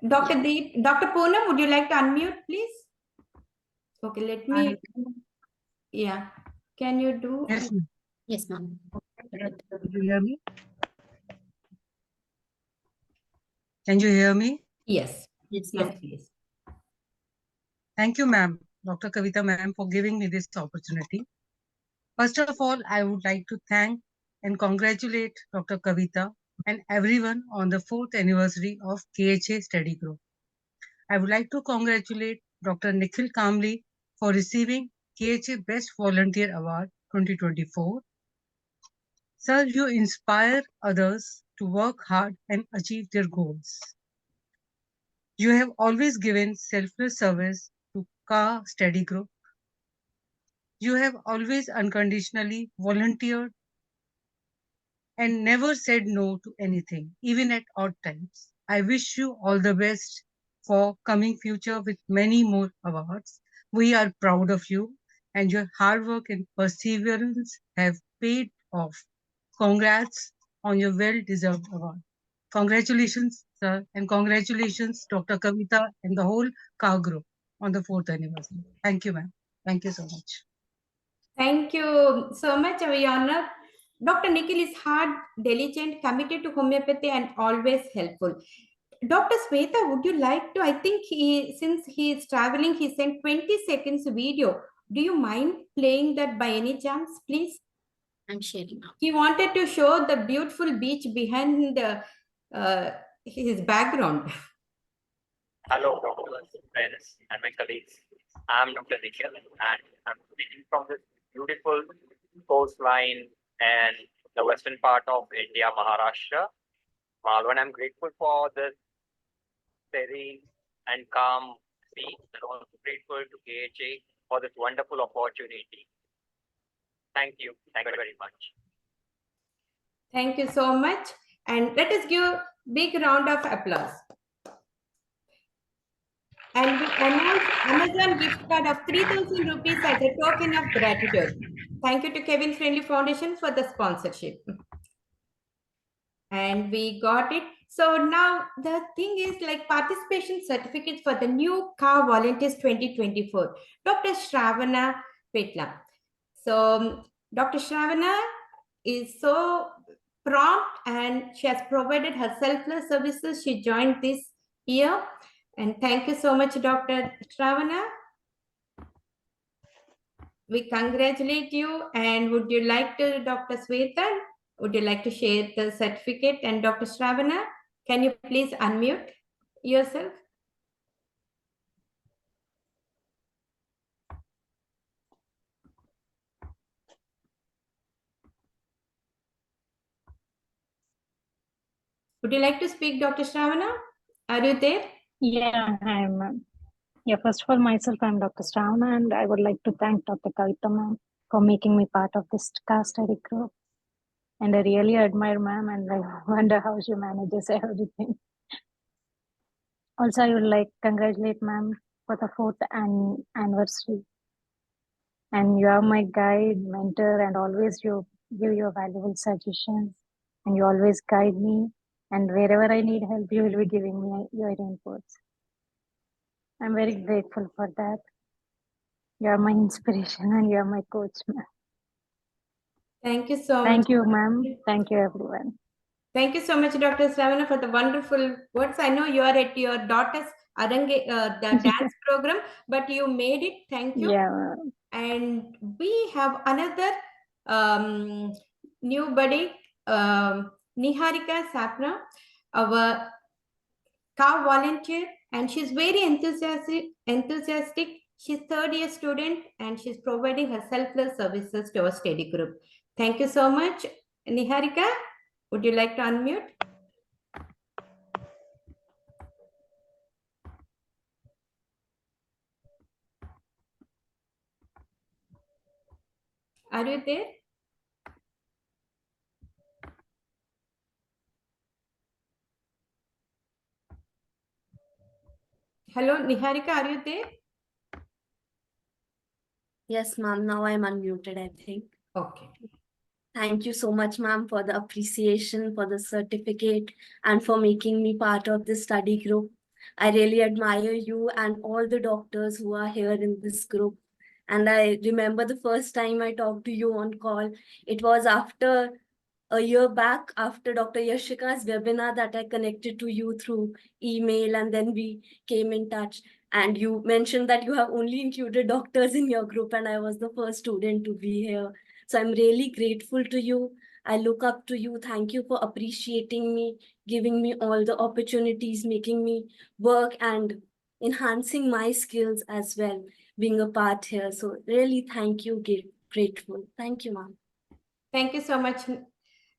Dr. Poonam, would you like to unmute, please? Okay, let me. Yeah. Can you do? Yes, ma'am. Yes, ma'am. Can you hear me? Can you hear me? Yes. Yes, Yes, ma'am. please. Thank you, ma'am, Dr. Kavita ma'am, for giving me this opportunity. First of all, I would like to thank and congratulate Dr. Kavita and everyone on the 4th anniversary of KHA Study Group. I would like to congratulate Dr. Nikhil Kamble for receiving KHA Best Volunteer Award 2024. Sir, you inspire others to work hard and achieve their goals. You have always given selfless service to KHA Study Group. You have always unconditionally volunteered and never said no to anything, even at odd times. I wish you all the best for coming future with many more awards. We are proud of you and your hard work and perseverance have paid off. Congrats on your well-deserved award. Congratulations, sir, and congratulations, Dr. Kavita and the whole KHA group on the 4th anniversary. Thank you, ma'am. Thank you so much. Thank you so much, Our Honor. Dr. Nikhil is hard, diligent, committed to homeopathy, and always helpful. Dr. Sweta, would you like to? I think since he is traveling, he sent 20 seconds video. Do you mind playing that by any chance, please? I'm sharing now. He wanted to show the beautiful beach behind his background. Hello, doctors, friends, and my colleagues. I'm Dr. Nikhil, and I'm speaking from this beautiful coastline and the western part of India, Maharashtra. Malwan, I'm grateful for this serene and calm sea, and also grateful to KHA for this wonderful opportunity. Thank you. Thank you very much. Thank you so much. And let us give a big round of applause. And we announce Amazon gift card of 3,000 rupees as a token of gratitude. Thank you to Kevin Friendly Foundation for the sponsorship. And we got it. So now the thing is like participation certificates for the new KHA Volunteers 2024. Dr. Shravana Petla. So Dr. Shravana is so prompt and she has provided her selfless services. She joined this year. And thank you so much, Dr. Shravana. We congratulate you. And would you like to, Dr. Sweta, would you like to share the certificate? And Dr. Shravana, can you please unmute yourself? Would you like to speak, Dr. Shravana? Are you there? Yeah, I'm. Yeah, first of all, myself, I'm Dr. Stravana, and I would like to thank Dr. Kavita ma'am for making me part of this KHA study group. And I really admire ma'am, and I wonder how she manages everything. Also, I would like to congratulate ma'am for the 4th anniversary. And you are my guide, mentor, and always you give your valuable suggestions, and you always guide me And wherever I need help, you will be giving me your inputs. I'm very grateful for that. You're my inspiration and you're my coach, ma'am. Thank you so much. Thank you, ma'am. Thank you, everyone. Thank you so much, Dr. Sravana, for the wonderful words. I know you are at your daughter's the dance program, but you made it. Thank you. Yeah. And we have another new buddy, Niharika Sapna, our car volunteer, and she's very enthusiastic. She's third year student and she's providing her selfless services to our study group. Thank you so much, Niharika. Would you like to unmute? Are you there? Hello, Niharika, are you there? Yes, ma'am. Now I'm unmuted, I think. Okay. Thank you so much, ma'am, for the appreciation, for the certificate, and for making me part of this study group. I really admire you and all the doctors who are here in this group. And I remember the first time I talked to you on call, it was after a year back, after Dr. Yashika's webinar, that I connected to you through email, and then we came in touch. And you mentioned that you have only included doctors in your group, and I was the first student to be here. So I'm really grateful to you. I look up to you. Thank you for appreciating me, giving me all the opportunities, making me work and enhancing my skills as well, being a part here. So really, thank you, grateful. Thank you, ma'am. Thank you so much,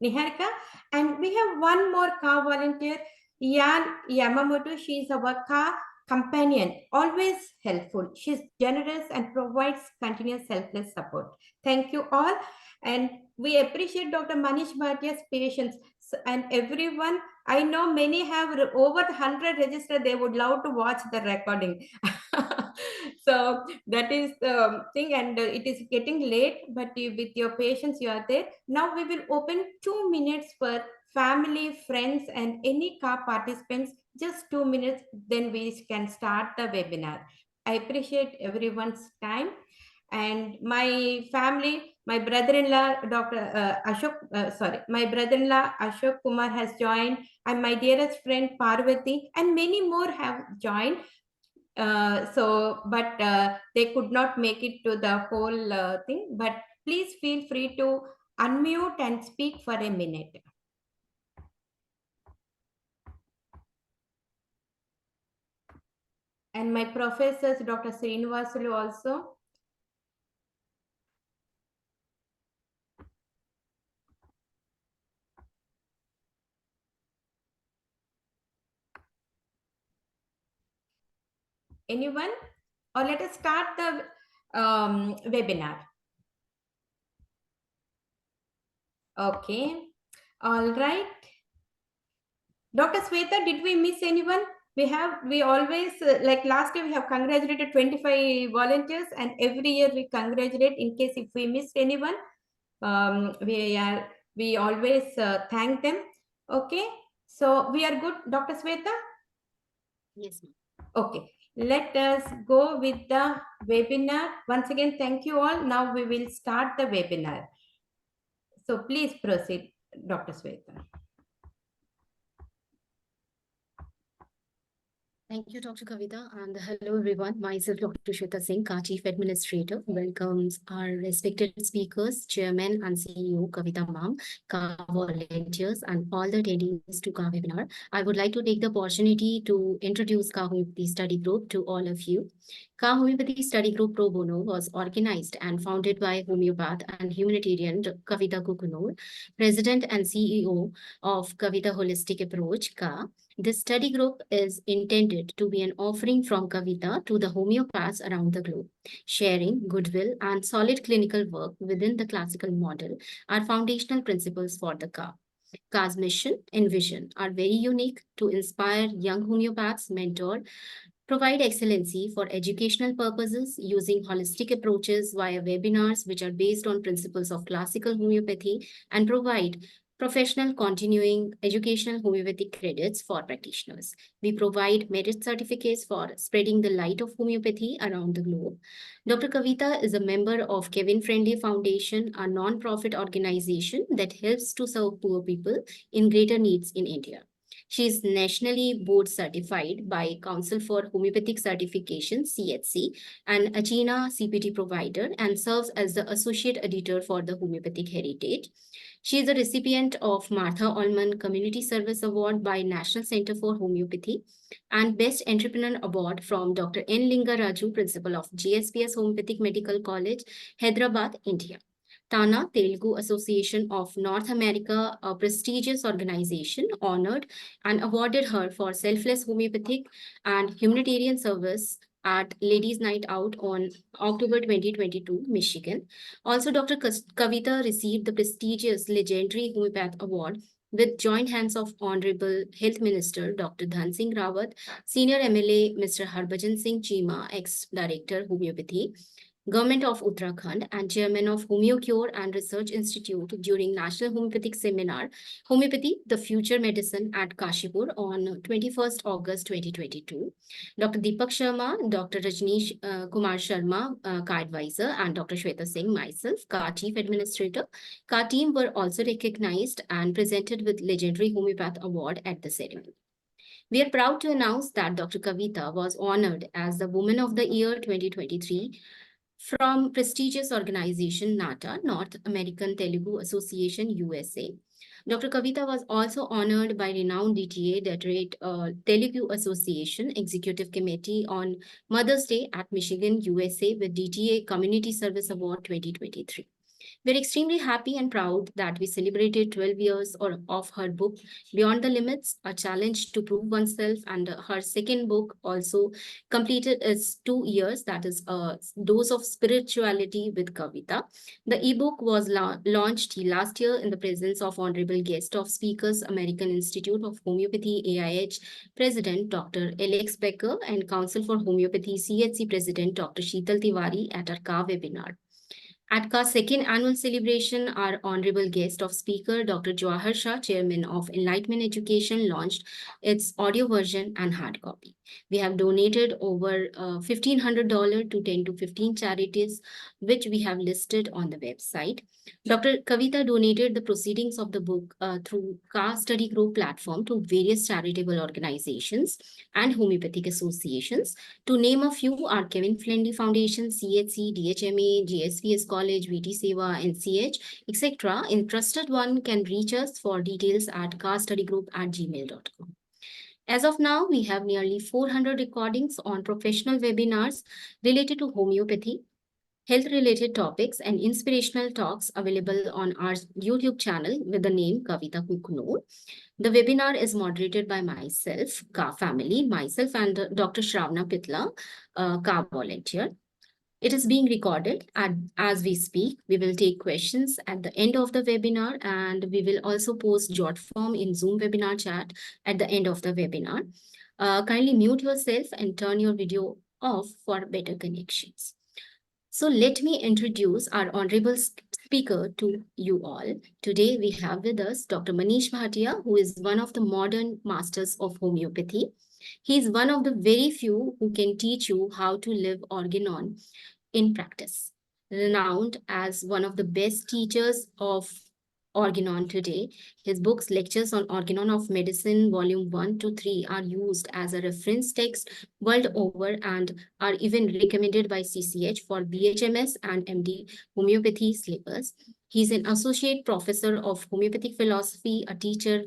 Niharika. And we have one more car volunteer, Yan Yamamoto. She is our car companion, always helpful. She's generous and provides continuous selfless support. Thank you all. And we appreciate Dr. Manish Bhatia's patience. And everyone, I know many have over 100 registered. They would love to watch the recording. So that is the thing, and it is getting late, but with your patience, you are there. Now we will open 2 minutes for family, friends, and any car participants. Just 2 minutes, then we can start the webinar. I appreciate everyone's time. And my family, my brother-in-law, my brother-in-law Ashok Kumar has joined, and my dearest friend Parvati, and many more have joined. But they could not make it to the whole thing. But please feel free to unmute and speak for a minute. And my professors, Dr. Srinivasulu also. Anyone? Or let us start the webinar. Okay. All right. Dr. Sweta, did we miss anyone? We always, like last year, we have congratulated 25 volunteers, and every year we congratulate in case if we missed anyone. We always thank them. Okay. So we are good, Dr. Sweta? Yes, ma'am. Okay. Let us go with the webinar. Once again, thank you all. Now we will start the webinar. So please proceed, Dr. Sweta. Thank you, Dr. Kavita, and hello everyone. Myself, Dr. Shweta Singh, KHA Chief Administrator, welcomes our respected speakers, Chairman and CEO Kavita Ma'am, KHA volunteers, and all the attendees to KHA webinar. I would like to take the opportunity to introduce KHA Homeopathy Study Group to all of you. KHA Homeopathy Study Group Pro Bono was organized and founded by Homeopath and humanitarian Kavita Kukunur, President and CEO of Kavita Holistic Approach, KHA. This study group is intended to be an offering from Kavita to the homeopaths around the globe. Sharing goodwill and solid clinical work within the classical model are foundational principles for the KHA. KHA's mission and vision are very unique to inspire young homeopaths, mentor, provide excellency for educational purposes using holistic approaches via webinars which are based on principles of classical homeopathy, and provide professional continuing educational homeopathic credits for practitioners. We provide merit certificates for spreading the light of homeopathy around the globe. Dr. Kavita is a member of Kevin Friendly Foundation, a non-profit organization that helps to serve poor people in greater needs in India. She is nationally board certified by Council for Homeopathic Certification, CHC, and Achina CPT provider, and serves as the associate editor for the Homeopathic Heritage. She is a recipient of Martha Allman Community Service Award by National Center for Homeopathy and Best Entrepreneur Award from Dr. N. Lingaraju, Principal of GSPS Homeopathic Medical College, Hyderabad, India. Tana Telugu Association of North America, a prestigious organization, honored and awarded her for selfless homeopathic and humanitarian service at Ladies' Night Out on October 2022, Michigan. Also, Dr. Kavita received the prestigious Legendary Homeopath Award with joint hands of Honorable Health Minister Dr. Dhan Singh Rawat, Senior MLA Mr. Harbhajan Singh Cheema, ex-Director Homeopathy, Government of Uttarakhand, and Chairman of HomeoCure and Research Institute during National Homeopathic Seminar, Homeopathy, the Future Medicine at Kashipur on 21st August 2022. Dr. Deepak Sharma, Dr. Rajneesh Kumar Sharma, CA Advisor, and Dr. Shweta Singh, myself, CA Chief Administrator, CA team were also recognized and presented with Legendary Homeopath Award at the ceremony. We are proud to announce that Dr. Kavita was honored as the Woman of the Year 2023 from prestigious organization NATA, North American Telugu Association, USA. Dr. Kavita was also honored by renowned DTA, Detroit Telugu Association Executive Committee on Mother's Day at Michigan, USA with DTA Community Service Award 2023. We're extremely happy and proud that we celebrated 12 years of her book, Beyond the Limits, A Challenge to Prove Oneself, and her second book also completed its 2 years, that is A Dose of Spirituality with Kavita. The ebook was launched last year in the presence of Honorable Guest of Speakers, American Institute of Homeopathy, AIH President Dr. Alex Becker, and Council for Homeopathy, CHC President Dr. Sheetal Tiwari at our KHA Webinar. At CA's second annual celebration, our honorable guest of speaker, Dr. Jawahar Shah, Chairman of Enlightenment Education, launched its audio version and hard copy. We have donated over $1,500 to 10 to 15 charities, which we have listed on the website. Dr. Kavita donated the proceedings of the book through CA Study Group platform to various charitable organizations and homeopathic associations. To name a few are Kevin Friendly Foundation, CHC, DHMA, GSPS College, VT Seva, NCH, etc. Interested one can reach us for details at castudygroup@gmail.com. As of now, we have nearly 400 recordings on professional webinars related to homeopathy, health-related topics, and inspirational talks available on our YouTube channel with the name Kavita Kukunur. The webinar is moderated by myself, Ka family, myself, and Dr. Shravana Pitla, Ka volunteer. It is being recorded, and as we speak, we will take questions at the end of the webinar, and we will also post jot form in Zoom webinar chat at the end of the webinar. Kindly mute yourself and turn your video off for better connections. So let me introduce our honorable speaker to you all. Today we have with us Dr. Manish Bhatia, who is one of the modern masters of homeopathy. He is one of the very few who can teach you how to live organon in practice. Renowned as one of the best teachers of organon today, his books, Lectures on Organon of Medicine, Volume 1 to 3 are used as a reference text world over and are even recommended by CCH for BHMS and MD homeopathy syllabus. He's an associate professor of homeopathic philosophy, a teacher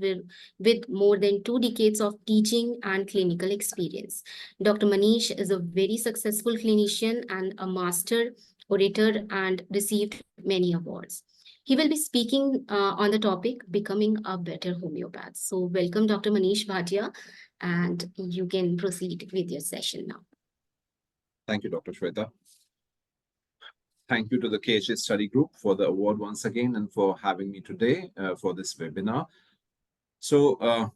with more than 2 decades of teaching and clinical experience. Dr. Manish is a very successful clinician and a master orator and received many awards. He will be speaking on the topic, Becoming a Better Homeopath. So welcome, Dr. Manish Bhatia, and you can proceed with your session now. Thank you, Dr. Shweta. Thank you to the KHA Study Group for the award once again and for having me today for this webinar. So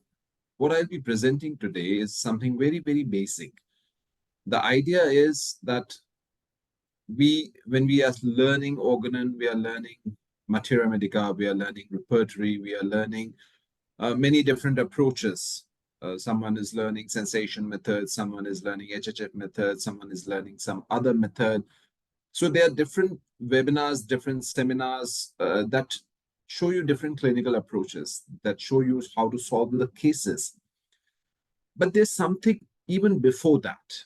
what I'll be presenting today is something very, very basic. The idea is that when we are learning organon, we are learning materia medica, we are learning repertory, we are learning many different approaches. Someone is learning sensation method, someone is learning HHF method, someone is learning some other method. So there are different webinars, different seminars that show you different clinical approaches, that show you how to solve the cases. But there's something even before that.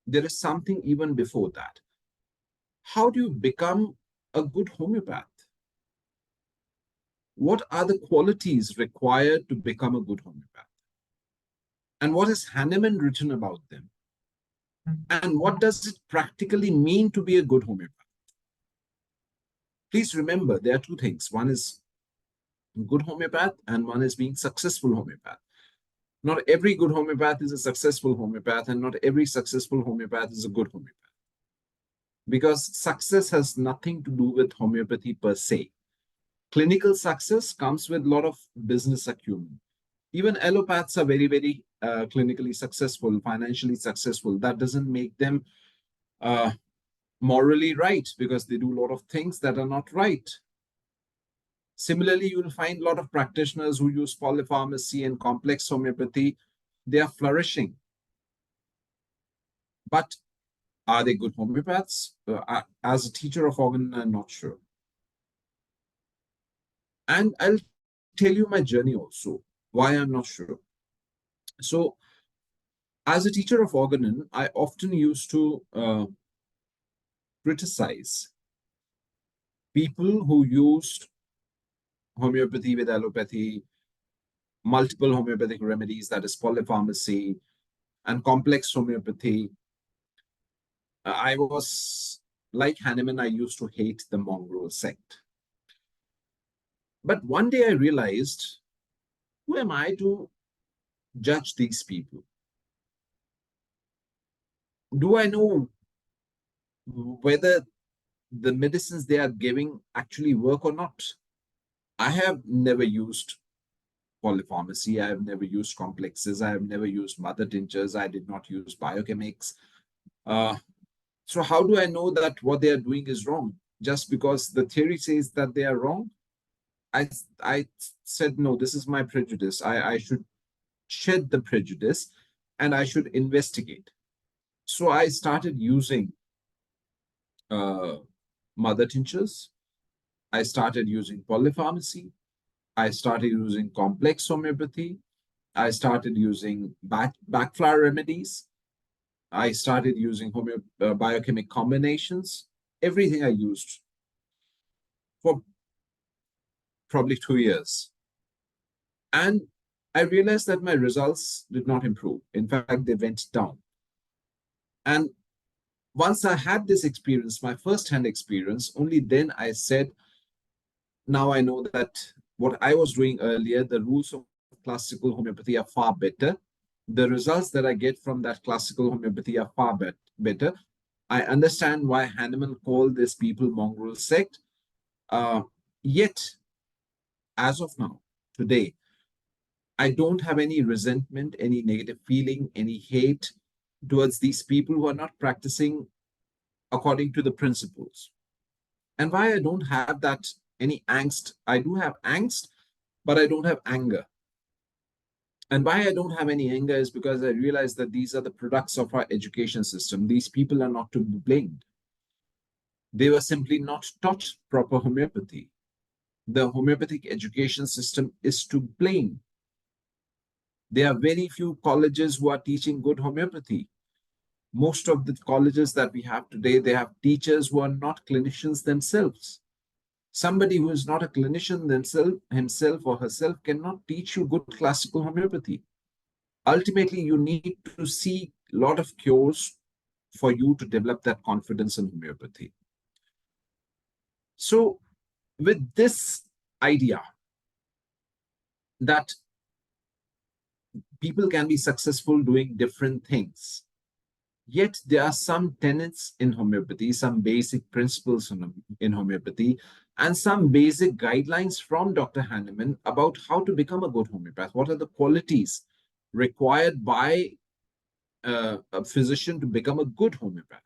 There is something even before that. How do you become a good homeopath? What are the qualities required to become a good homeopath? And what has Hahnemann written about them? And what does it practically mean to be a good homeopath? Please remember, there are two things. One is good homeopath and one is being successful homeopath. Not every good homeopath is a successful homeopath, and not every successful homeopath is a good homeopath. Because success has nothing to do with homeopathy per se. Clinical success comes with a lot of business acumen. Even allopaths are very, very clinically successful, financially successful. That doesn't make them morally right, because they do a lot of things that are not right. Similarly, you will find a lot of practitioners who use polypharmacy and complex homeopathy. They are flourishing. But are they good homeopaths? As a teacher of organ, I'm not sure. And I'll tell you my journey also, why I'm not sure. So, as a teacher of organon, I often used to criticize people who used homeopathy with allopathy, multiple homeopathic remedies, that is polypharmacy, and complex homeopathy. I was like Hahnemann, I used to hate the mongrel sect. But one day I realized, who am I to judge these people? Do I know whether the medicines they are giving actually work or not? I have never used polypharmacy. I have never used complexes. I have never used mother tinctures. I did not use biochemics. So how do I know that what they are doing is wrong? Just because the theory says that they are wrong? I said, no, this is my prejudice. I should shed the prejudice and I should investigate. So I started using mother tinctures. I started using polypharmacy. I started using complex homeopathy. I started using backflower remedies. I started using biochemic combinations. Everything I used for probably 2 years. And I realized that my results did not improve. In fact, they went down. And once I had this experience, my first-hand experience, only then I said, now I know that what I was doing earlier, the rules of classical homeopathy are far better. The results that I get from that classical homeopathy are far better. I understand why Hahnemann called these people mongrel sect. Yet, as of now, today, I don't have any resentment, any negative feeling, any hate towards these people who are not practicing according to the principles. And why I don't have that any angst, I do have angst, but I don't have anger. And why I don't have any anger is because I realize that these are the products of our education system. These people are not to be blamed. They were simply not taught proper homeopathy. The homeopathic education system is to blame. There are very few colleges who are teaching good homeopathy. Most of the colleges that we have today, they have teachers who are not clinicians themselves. Somebody who is not a clinician himself or herself cannot teach you good classical homeopathy. Ultimately, you need to see a lot of cures for you to develop that confidence in homeopathy. So, with this idea that people can be successful doing different things, yet there are some tenets in homeopathy, some basic principles in homeopathy, and some basic guidelines from Dr. Hahnemann about how to become a good homeopath. What are the qualities required by a physician to become a good homeopath?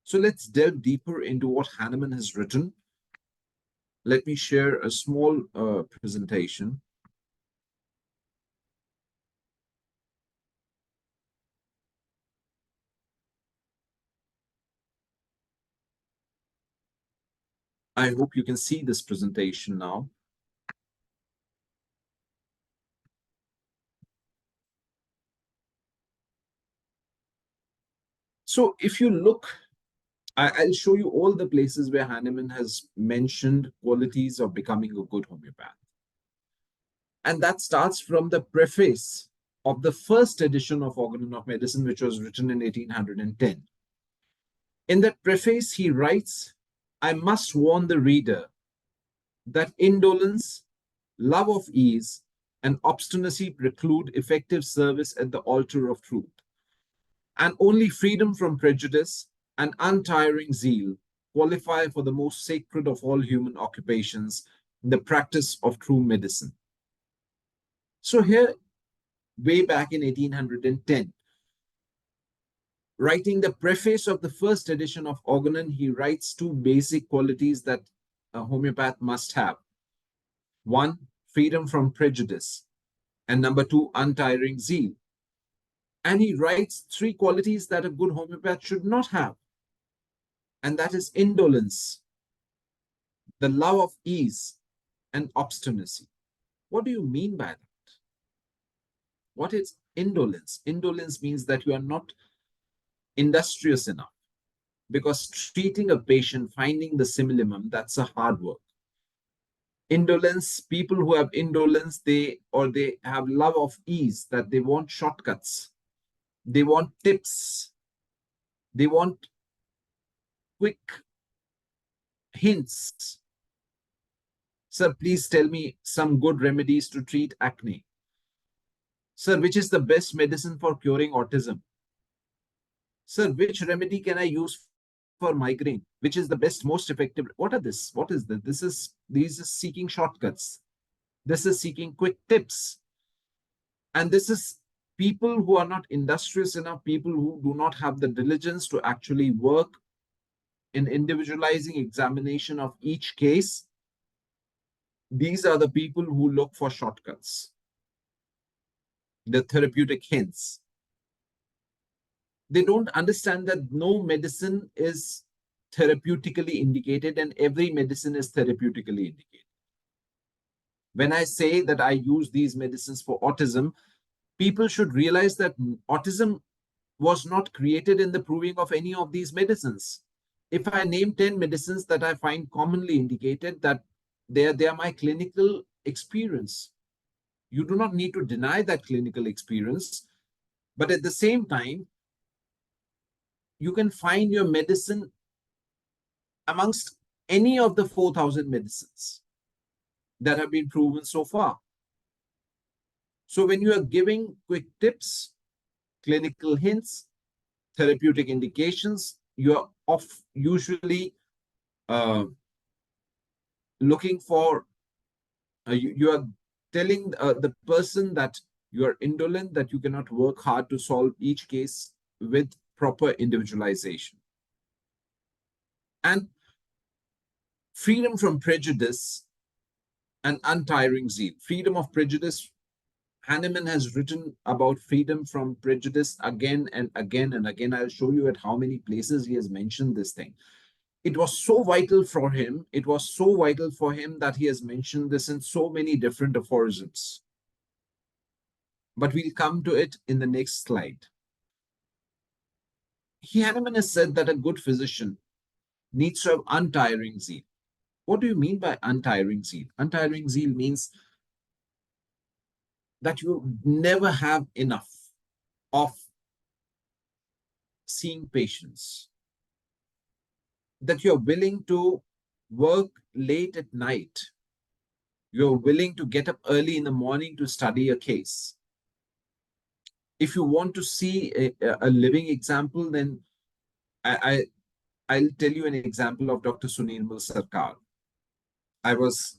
So let's delve deeper into what Hahnemann has written. let me share a small presentation. I hope you can see this presentation now. So if you look, I'll show you all the places where Hahnemann has mentioned qualities of becoming a good homeopath. And that starts from the preface of the first edition of Organon of Medicine, which was written in 1810. In that preface, he writes, "I must warn the reader that indolence, love of ease, and obstinacy preclude effective service at the altar of truth, and only freedom from prejudice and untiring zeal qualify for the most sacred of all human occupations, the practice of true medicine." So here, way back in 1810, writing the preface of the first edition of Organon, he writes two basic qualities that a homeopath must have. One, freedom from prejudice, and number two, untiring zeal. And he writes three qualities that a good homeopath should not have, and that is indolence, the love of ease, and obstinacy. What do you mean by that? What is indolence? Indolence means that you are not industrious enough, because treating a patient, finding the simillimum, that's a hard work. Indolence, people who have indolence, they have love of ease, that they want shortcuts, they want tips, they want quick hints. Sir, please tell me some good remedies to treat acne. Sir, which is the best medicine for curing autism? Sir, which remedy can I use for migraine? Which is the best, most effective? What are this? What is this? This is seeking shortcuts. This is seeking quick tips. And this is people who are not industrious enough, people who do not have the diligence to actually work in individualizing examination of each case. These are the people who look for shortcuts, the therapeutic hints. They don't understand that no medicine is therapeutically indicated, and every medicine is therapeutically indicated. When I say that I use these medicines for autism, people should realize that autism was not created in the proving of any of these medicines. If I name 10 medicines that I find commonly indicated, that they are my clinical experience. You do not need to deny that clinical experience, but at the same time, you can find your medicine amongst any of the 4,000 medicines that have been proven so far. So when you are giving quick tips, clinical hints, therapeutic indications, you are usually looking for, you are telling the person that you are indolent, that you cannot work hard to solve each case with proper individualization. And freedom from prejudice and untiring zeal. Freedom of prejudice, Hahnemann has written about freedom from prejudice again and again and again. I'll show you at how many places he has mentioned this thing. It was so vital for him. It was so vital for him that he has mentioned this in so many different aphorisms. But we'll come to it in the next slide. Hahnemann has said that a good physician needs to have untiring zeal. What do you mean by untiring zeal? Untiring zeal means that you never have enough of seeing patients, that you're willing to work late at night, you're willing to get up early in the morning to study a case. If you want to see a living example, then I'll tell you an example of Dr. Sunirmal Sarkar. I was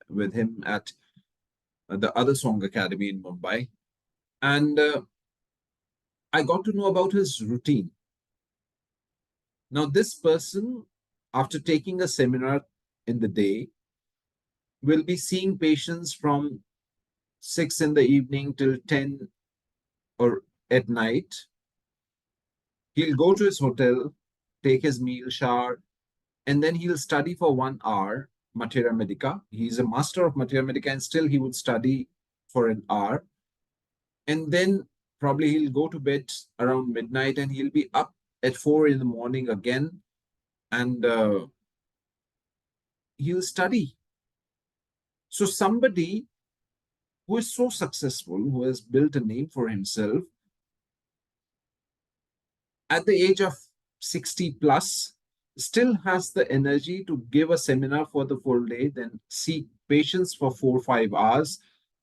with him at the Other Song Academy in Mumbai, and I got to know about his routine. Now, this person, after taking a seminar in the day, will be seeing patients from 6 in the evening till 10 or at night. He'll go to his hotel, take his meal, shower, and then he'll study for 1 hour Materia Medica. He's a master of Materia Medica, and still he would study for an hour. And then probably he'll go to bed around midnight, and he'll be up at 4 in the morning again, and he'll study. So somebody who is so successful, who has built a name for himself, at the age of 60 plus, still has the energy to give a seminar for the full day, then see patients for 4 or 5 hours,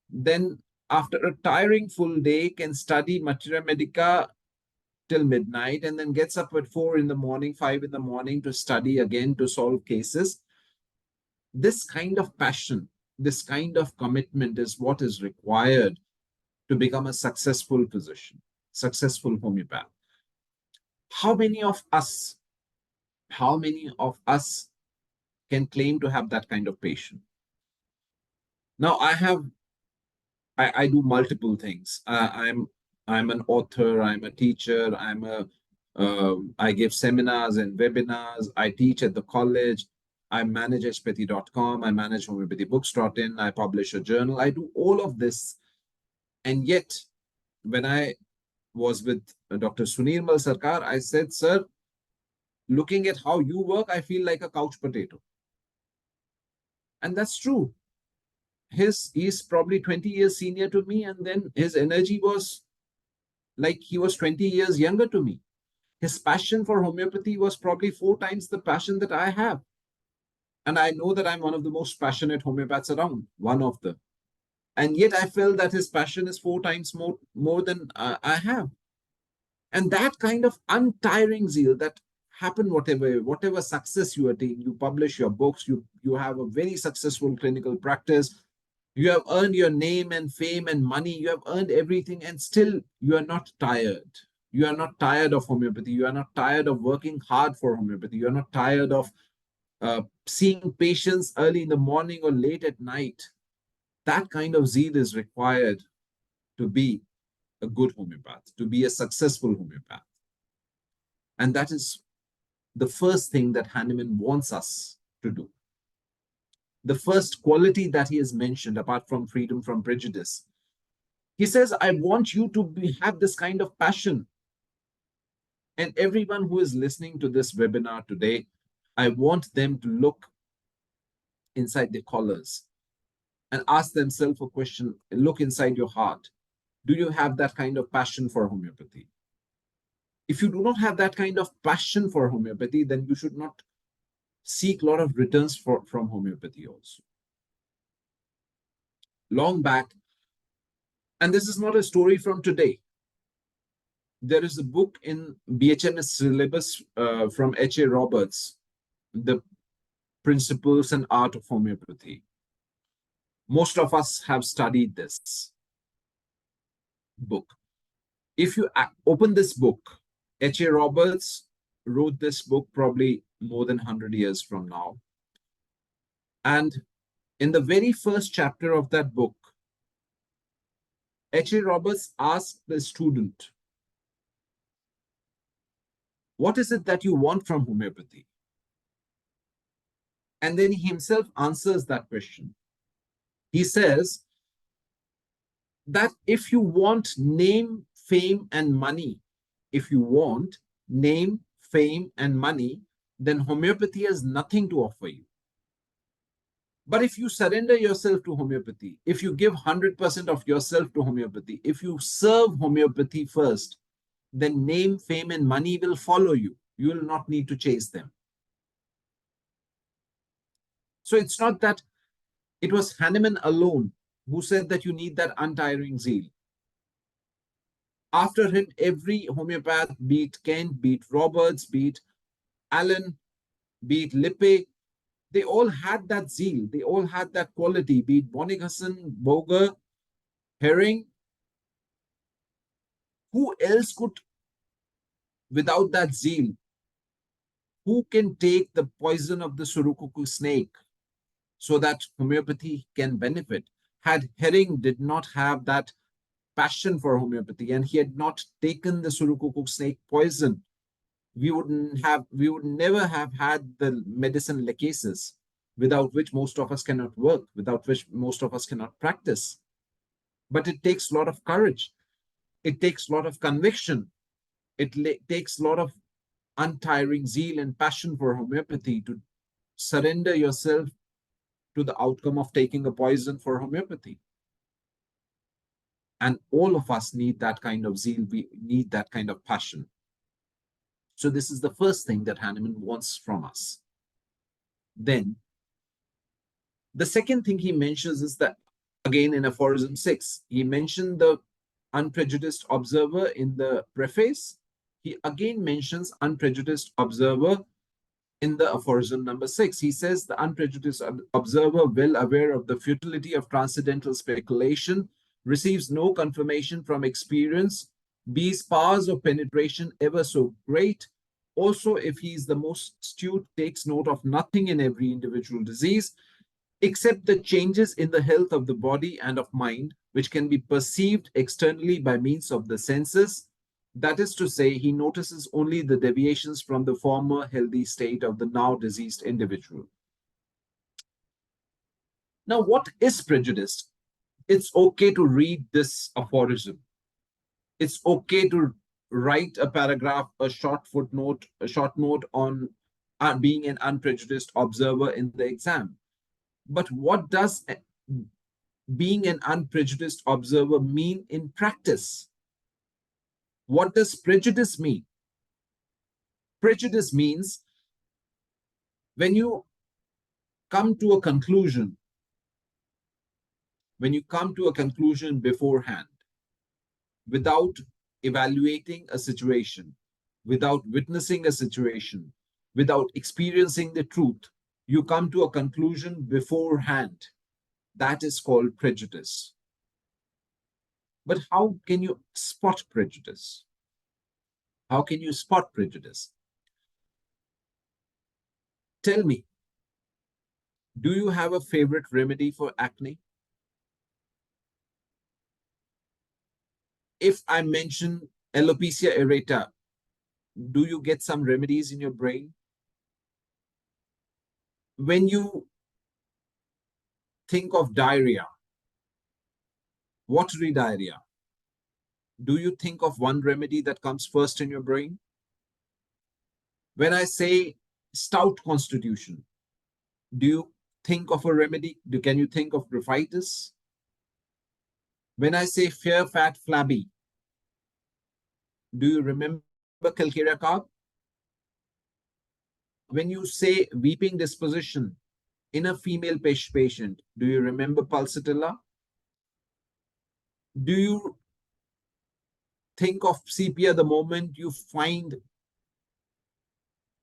then after a tiring full day can study Materia Medica till midnight, and then gets up at 4 in the morning, 5 in the morning to study again, to solve cases. This kind of passion, this kind of commitment is what is required to become a successful physician, successful homeopath. How many of us can claim to have that kind of passion? Now, I do multiple things. I'm an author, I'm a teacher, I give seminars and webinars, I teach at the college, I manage hpathy.com, I manage homeopathybooks.in, I publish a journal, I do all of this. And yet, when I was with Dr. Sunirmal Sarkar, I said, sir, looking at how you work, I feel like a couch potato. And that's true. He's probably 20 years senior to me, and then his energy was like he was 20 years younger to me. His passion for homeopathy was probably 4 times the passion that I have. And I know that I'm one of the most passionate homeopaths around, one of them. And yet I felt that his passion is 4 times more than I have. And that kind of untiring zeal that happen, whatever success you attain, you publish your books, you have a very successful clinical practice, you have earned your name and fame and money, you have earned everything, and still you are not tired. You are not tired of homeopathy. You are not tired of working hard for homeopathy. You are not tired of seeing patients early in the morning or late at night. That kind of zeal is required to be a good homeopath, to be a successful homeopath. And that is the first thing that Hahnemann wants us to do. The first quality that he has mentioned, apart from freedom from prejudice, he says, I want you to have this kind of passion. And everyone who is listening to this webinar today, I want them to look inside their collars and ask themselves a question, look inside your heart. Do you have that kind of passion for homeopathy? If you do not have that kind of passion for homeopathy, then you should not seek a lot of returns from homeopathy also. Long back, and this is not a story from today, there is a book in BHMS syllabus from H.A. Roberts, The Principles and Art of Homeopathy. Most of us have studied this book. If you open this book, H.A. Roberts wrote this book probably more than 100 years from now. And in the very first chapter of that book, H.A. Roberts asked the student, what is it that you want from homeopathy? And then he himself answers that question. He says that if you want name, fame, and money, if you want name, fame, and money, then homeopathy has nothing to offer you. But if you surrender yourself to homeopathy, if you give 100% of yourself to homeopathy, if you serve homeopathy first, then name, fame, and money will follow you. You will not need to chase them. So it's not that it was Hahnemann alone who said that you need that untiring zeal. After him, every homeopath, be it Kent, be it Roberts, be it Allen, be it Lippe, they all had that zeal. They all had that quality, be it Bonnighausen, Boger, Herring. Who else could, without that zeal, who can take the poison of the Surukuku snake so that homeopathy can benefit. Had Herring did not have that passion for homeopathy and he had not taken the Surukukuk snake poison, we would never have had the medicine lachesis, without which most of us cannot work, without which most of us cannot practice. But it takes a lot of courage. It takes a lot of conviction. It takes a lot of untiring zeal and passion for homeopathy to surrender yourself to the outcome of taking a poison for homeopathy. And all of us need that kind of zeal. We need that kind of passion. So this is the first thing that Hahnemann wants from us. Then, the second thing he mentions is that, again in aphorism 6, he mentioned the unprejudiced observer in the preface. He again mentions unprejudiced observer in the aphorism number 6. He says the unprejudiced observer, well aware of the futility of transcendental speculation, receives no confirmation from experience, be his powers of penetration ever so great. Also, if he is the most astute, takes note of nothing in every individual disease, except the changes in the health of the body and of mind, which can be perceived externally by means of the senses. That is to say, he notices only the deviations from the former healthy state of the now diseased individual. Now, what is prejudice? It's okay to read this aphorism. It's okay to write a paragraph, a short footnote, a short note on being an unprejudiced observer in the exam. But what does being an unprejudiced observer mean in practice? What does prejudice mean? Prejudice means when you come to a conclusion, beforehand, without evaluating a situation, without witnessing a situation, without experiencing the truth, you come to a conclusion beforehand. That is called prejudice. But how can you spot prejudice? How can you spot prejudice? Tell me, do you have a favorite remedy for acne? If I mention alopecia areata, do you get some remedies in your brain? When you think of diarrhea, watery diarrhea, do you think of one remedy that comes first in your brain? When I say stout constitution, do you think of a remedy? Can you think of bronchitis? When I say fair, fat, flabby, do you remember calcarea carb? When you say weeping disposition in a female patient, do you remember pulsatilla? Do you think of sepia the moment you find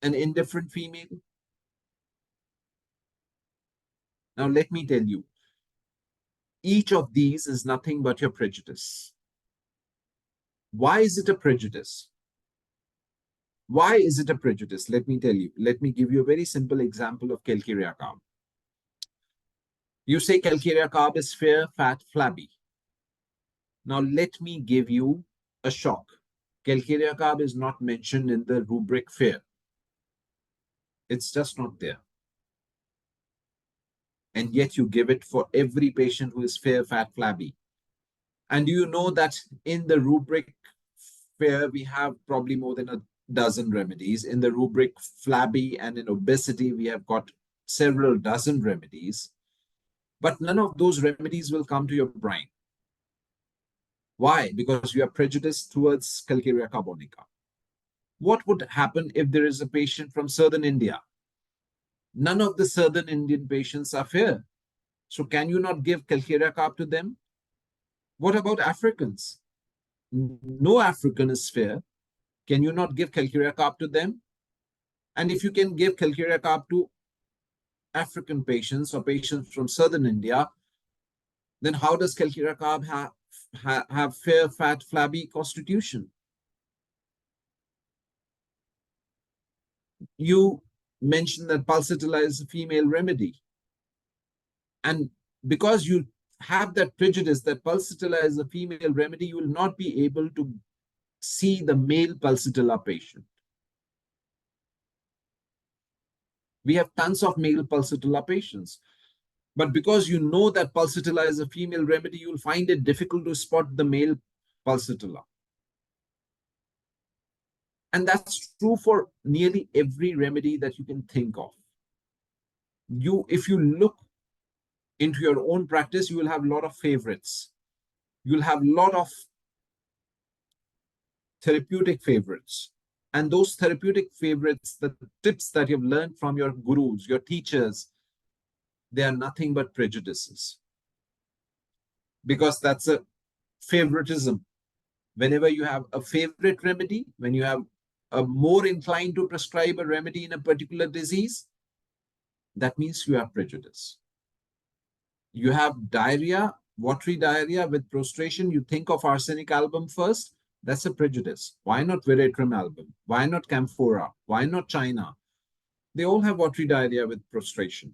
an indifferent female? Now let me tell you, each of these is nothing but your prejudice. Why is it a prejudice? Why is it a prejudice? Let me tell you. Let me give you a very simple example of calcarea carb. You say calcarea carb is fair, fat, flabby. Now let me give you a shock. Calcarea carb is not mentioned in the rubric fair. It's just not there. And yet you give it for every patient who is fair, fat, flabby. And do you know that in the rubric fair, we have probably more than a dozen remedies. In the rubric flabby and in obesity, we have got several dozen remedies. But none of those remedies will come to your brain. Why? Because you are prejudiced towards calcarea carbonica. What would happen if there is a patient from southern India? None of the southern Indian patients are fair. So can you not give calcarea carb to them? What about Africans? No African is fair. Can you not give calcarea carb to them? And if you can give calcarea carb to African patients or patients from southern India, then how does calcarea carb have fair, fat, flabby constitution? You mentioned that pulsatilla is a female remedy. And because you have that prejudice that pulsatilla is a female remedy, you will not be able to see the male pulsatilla patient. We have tons of male pulsatilla patients. But because you know that pulsatilla is a female remedy, you'll find it difficult to spot the male pulsatilla. And that's true for nearly every remedy that you can think of. If you look into your own practice, you will have a lot of favorites. You'll have a lot of therapeutic favorites. And those therapeutic favorites, the tips that you've learned from your gurus, your teachers, they are nothing but prejudices. Because that's a favoritism. Whenever you have a favorite remedy, when you have a more inclined to prescribe a remedy in a particular disease, that means you have prejudice. You have diarrhea, watery diarrhea with prostration, you think of arsenic album first, that's a prejudice. Why not veratrum album? Why not camphora? Why not China? They all have watery diarrhea with prostration.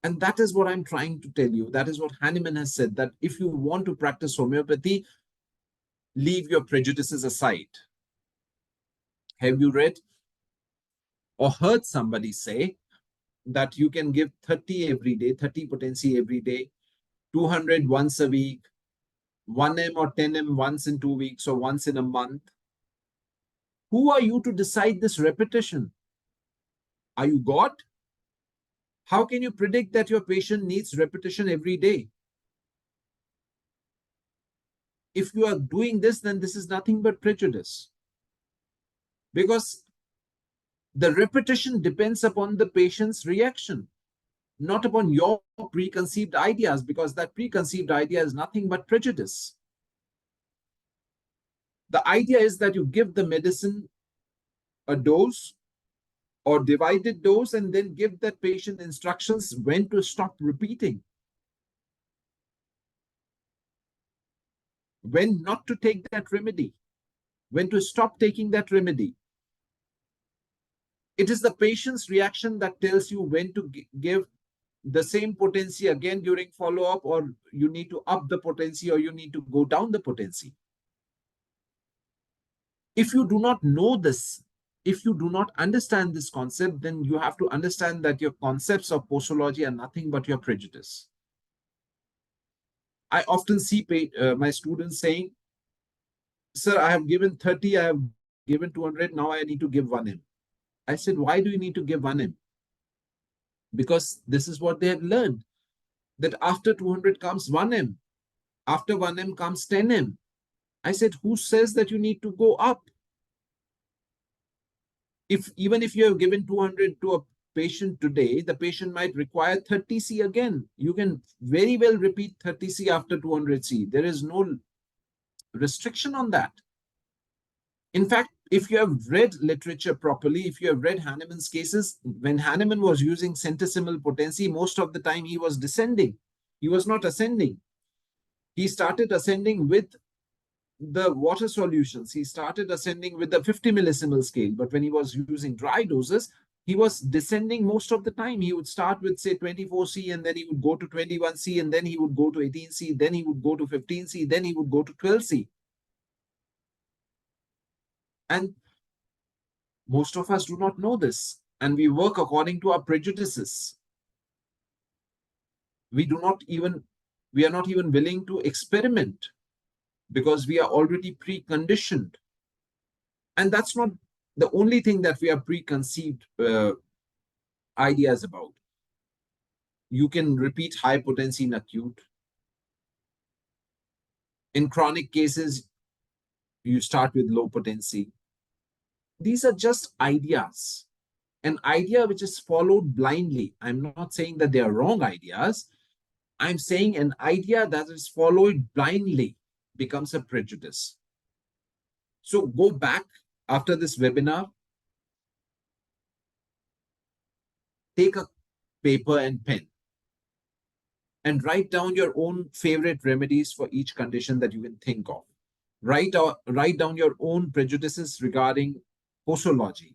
And that is what I'm trying to tell you. That is what Hahnemann has said, that if you want to practice homeopathy, leave your prejudices aside. Have you read or heard somebody say that you can give 30 every day, 30 potency every day, 200 once a week, 1M or 10M once in 2 weeks or once in a month? Who are you to decide this repetition? Are you God? How can you predict that your patient needs repetition every day? If you are doing this, then this is nothing but prejudice. Because the repetition depends upon the patient's reaction, not upon your preconceived ideas, because that preconceived idea is nothing but prejudice. The idea is that you give the medicine a dose or divided dose and then give that patient instructions when to stop repeating, when not to take that remedy, when to stop taking that remedy. It is the patient's reaction that tells you when to give the same potency again during follow-up, or you need to up the potency, or you need to go down the potency. If you do not know this, if you do not understand this concept, then you have to understand that your concepts of posology are nothing but your prejudice. I often see my students saying, sir, I have given 30, I have given 200, now I need to give 1M. I said, why do you need to give 1M? Because this is what they have learned, that after 200 comes 1M, after 1M comes 10M. I said, who says that you need to go up? Even if you have given 200 to a patient today, the patient might require 30C again. You can very well repeat 30C after 200C. There is no restriction on that. In fact, if you have read literature properly, if you have read Hahnemann's cases, when Hahnemann was using centesimal potency, most of the time he was descending. He was not ascending. He started ascending with the water solutions. He started ascending with the 50 millisimal scale. But when he was using dry doses, he was descending most of the time. He would start with, say, 24C, and then he would go to 21C, and then he would go to 18C, then he would go to 15C, then he would go to 12C. And most of us do not know this, and we work according to our prejudices. We are not even willing to experiment because we are already preconditioned. And that's not the only thing that we are preconceived ideas about. You can repeat high potency in acute. In chronic cases, you start with low potency. These are just ideas. An idea which is followed blindly. I'm not saying that they are wrong ideas. I'm saying an idea that is followed blindly becomes a prejudice. So go back after this webinar, take a paper and pen and write down your own favorite remedies for each condition that you can think of. Write down your own prejudices regarding posology.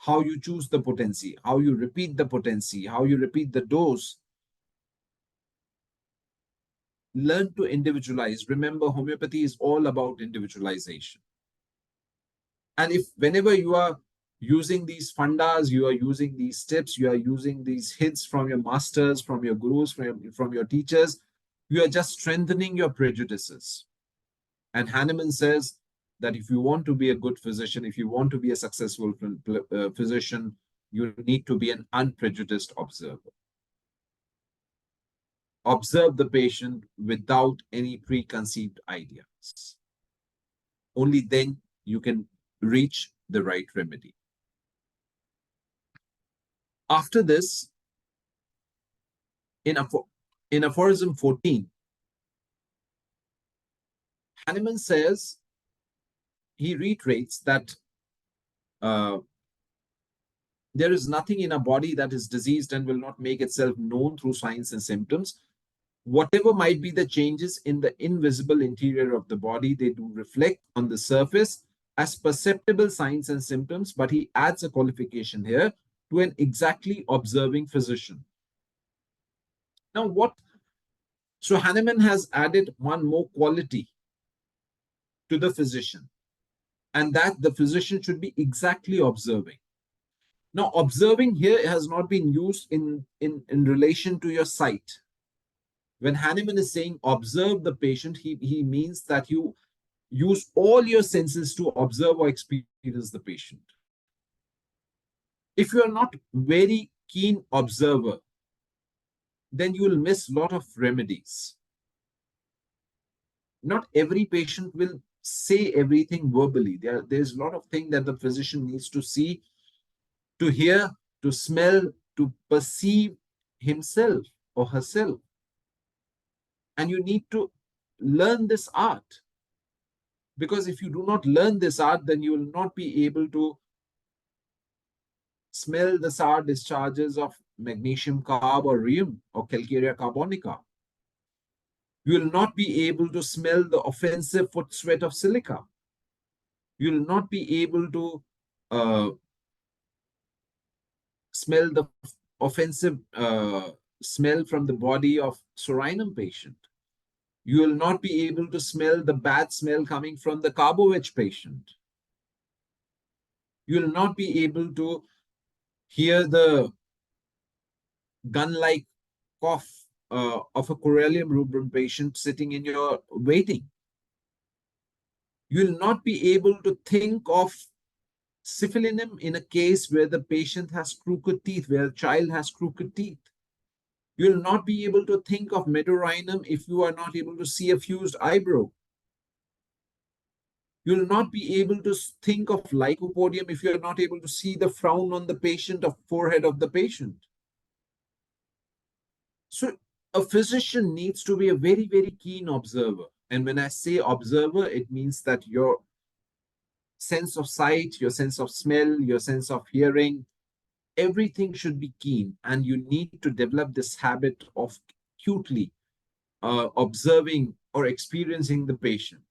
how you choose the potency, how you repeat the potency, how you repeat the dose. Learn to individualize. Remember, homeopathy is all about individualization. And if whenever you are using these fundas, you are using these tips, you are using these hints from your masters, from your gurus, from your teachers, you are just strengthening your prejudices. And Hahnemann says that if you want to be a good physician, if you want to be a successful physician, you need to be an unprejudiced observer. Observe the patient without any preconceived ideas. Only then you can reach the right remedy. After this, in aphorism 14, Hahnemann says, he reiterates that there is nothing in a body that is diseased and will not make itself known through signs and symptoms. Whatever might be the changes in the invisible interior of the body, they do reflect on the surface as perceptible signs and symptoms, but he adds a qualification here to an exactly observing physician. Now so Hahnemann has added one more quality to the physician, and that the physician should be exactly observing. Now, observing here has not been used in relation to your sight. When Hahnemann is saying observe the patient, he means that you use all your senses to observe or experience the patient. If you are not very keen observer, then you will miss a lot of remedies. Not every patient will say everything verbally. There's a lot of things that the physician needs to see, to hear, to smell, to perceive himself or herself. And you need to learn this art. Because if you do not learn this art, then you will not be able to smell the sour discharges of magnesium carb or rheum or calcarea carbonica. You will not be able to smell the offensive foot sweat of silica. You will not be able to smell the offensive smell from the body of Sorinum patient. You will not be able to smell the bad smell coming from the Carbovich patient. You will not be able to hear the gun-like cough of a Corellium rubrum patient sitting in your waiting. You will not be able to think of syphilinum in a case where the patient has crooked teeth, where a child has crooked teeth. You will not be able to think of medorinum if you are not able to see a fused eyebrow. You will not be able to think of lycopodium if you are not able to see the frown on the patient or forehead of the patient. So a physician needs to be a very, very keen observer. And when I say observer, it means that your sense of sight, your sense of smell, your sense of hearing, everything should be keen. And you need to develop this habit of acutely observing or experiencing the patient.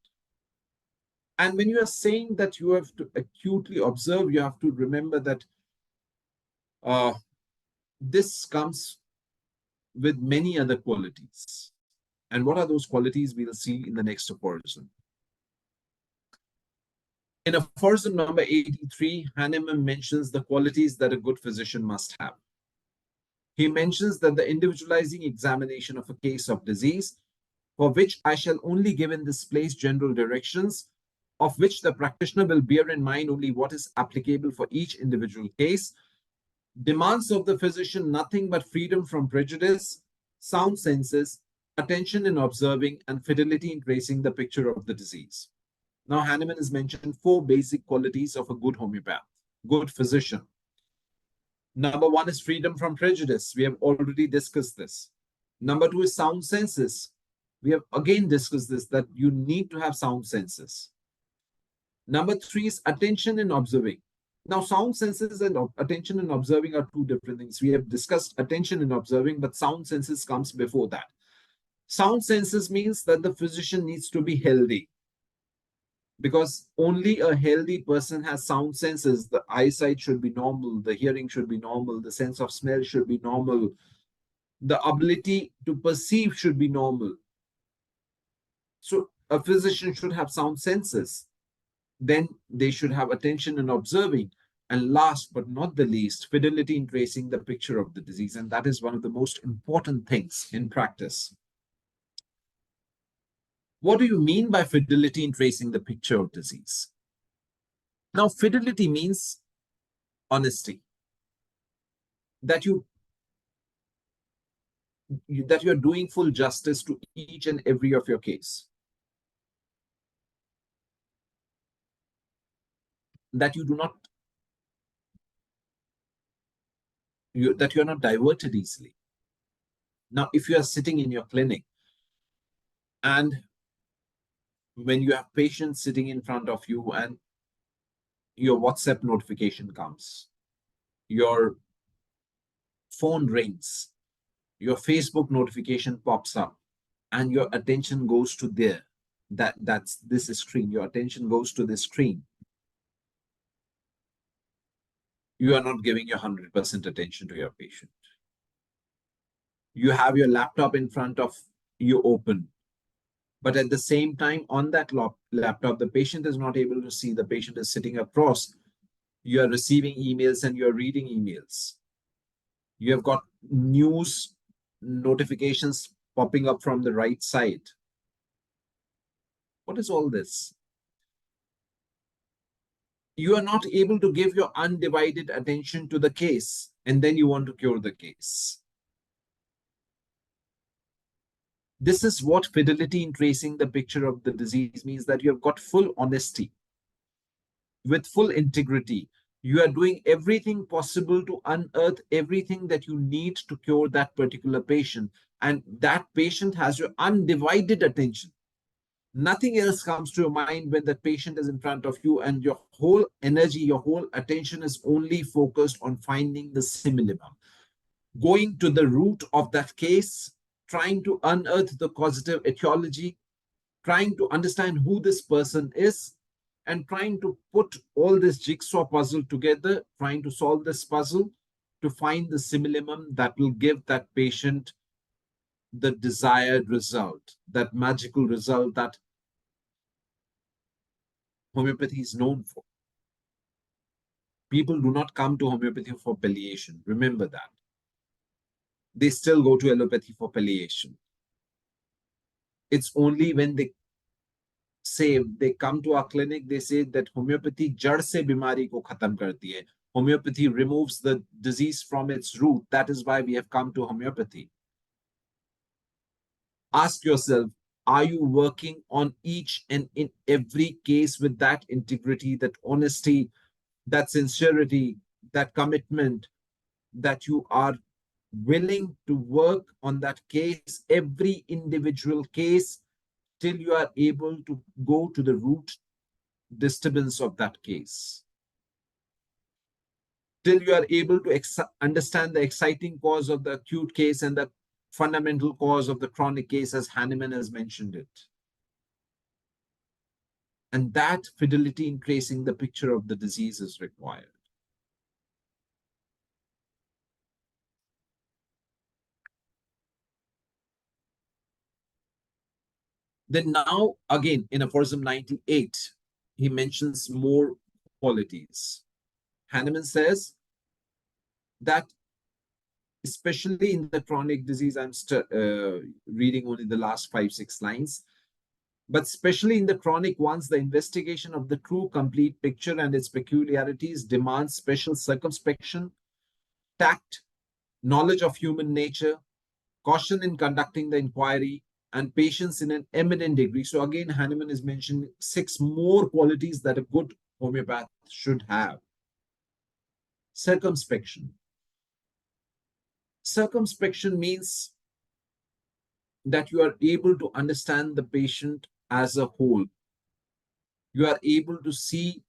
And when you are saying that you have to acutely observe, you have to remember that this comes with many other qualities. And what are those qualities? We'll see in the next aphorism. In aphorism number 83, Hahnemann mentions the qualities that a good physician must have. He mentions that the individualizing examination of a case of disease, for which I shall only give in this place general directions, of which the practitioner will bear in mind only what is applicable for each individual case, demands of the physician nothing but freedom from prejudice, sound senses, attention in observing, and fidelity in tracing the picture of the disease. Now, Hahnemann has mentioned 4 basic qualities of a good homeopath, good physician. Number 1 is freedom from prejudice. We have already discussed this. Number 2 is sound senses. We have again discussed this, that you need to have sound senses. Number 3 is attention in observing. Now, sound senses and attention in observing are 2 different things. We have discussed attention in observing, but sound senses comes before that. Sound senses means that the physician needs to be healthy. because only a healthy person has sound senses. The eyesight should be normal, the hearing should be normal, the sense of smell should be normal, the ability to perceive should be normal. So a physician should have sound senses. Then they should have attention in observing. And last but not the least, fidelity in tracing the picture of the disease. And that is one of the most important things in practice. What do you mean by fidelity in tracing the picture of disease? Now, fidelity means honesty. That you are doing full justice to each and every of your case. That you do not, that you are not diverted easily. Now, if you are sitting in your clinic and when you have patients sitting in front of you and your WhatsApp notification comes, your phone rings, your Facebook notification pops up, and your attention goes to there, that's this screen, your attention goes to this screen. You are not giving your 100% attention to your patient. You have your laptop in front of you open, but at the same time on that laptop, the patient is not able to see, the patient is sitting across. You are receiving emails and you are reading emails. You have got news notifications popping up from the right side. What is all this? You are not able to give your undivided attention to the case, and then you want to cure the case. This is what fidelity in tracing the picture of the disease means, that you have got full honesty. With full integrity, you are doing everything possible to unearth everything that you need to cure that particular patient. And that patient has your undivided attention. Nothing else comes to your mind when that patient is in front of you, and your whole energy, your whole attention is only focused on finding the simillimum, going to the root of that case, trying to unearth the causative etiology, trying to understand who this person is, and trying to put all this jigsaw puzzle together, trying to solve this puzzle to find the simillimum that will give that patient the desired result, that magical result that homeopathy is known for. People do not come to homeopathy for palliation. Remember that. They still go to allopathy for palliation. It's only when they come to our clinic, they say that homeopathy jad se bimari ko khatam karti hai. Homeopathy removes the disease from its root. That is why we have come to homeopathy. Ask yourself, are you working on each and in every case with that integrity, that honesty, that sincerity, that commitment, that you are willing to work on that case, every individual case, till you are able to go to the root disturbance of that case, till you are able to understand the exciting cause of the acute case and the fundamental cause of the chronic case, as Hahnemann has mentioned it. And that fidelity in tracing the picture of the disease is required. Then now, again, in aphorism 98, he mentions more qualities. Hahnemann says that especially in the chronic disease, I'm reading only the last 5-6 lines, but especially in the chronic ones, the investigation of the true complete picture and its peculiarities demands special circumspection, tact, knowledge of human nature, caution in conducting the inquiry, and patience in an eminent degree. So again, Hahnemann is mentioning 6 more qualities that a good homeopath should have. Circumspection. Circumspection means that you are able to understand the patient as a whole. You are able to see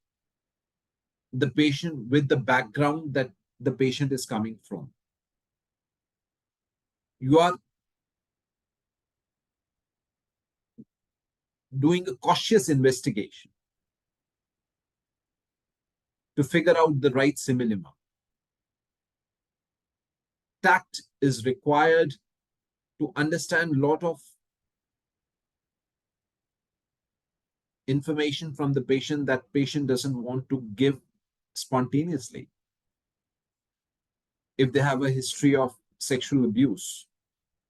the patient with the background that the patient is coming from. You are doing a cautious investigation. to figure out the right simillimum. Tact is required to understand a lot of information from the patient that patient doesn't want to give spontaneously. If they have a history of sexual abuse,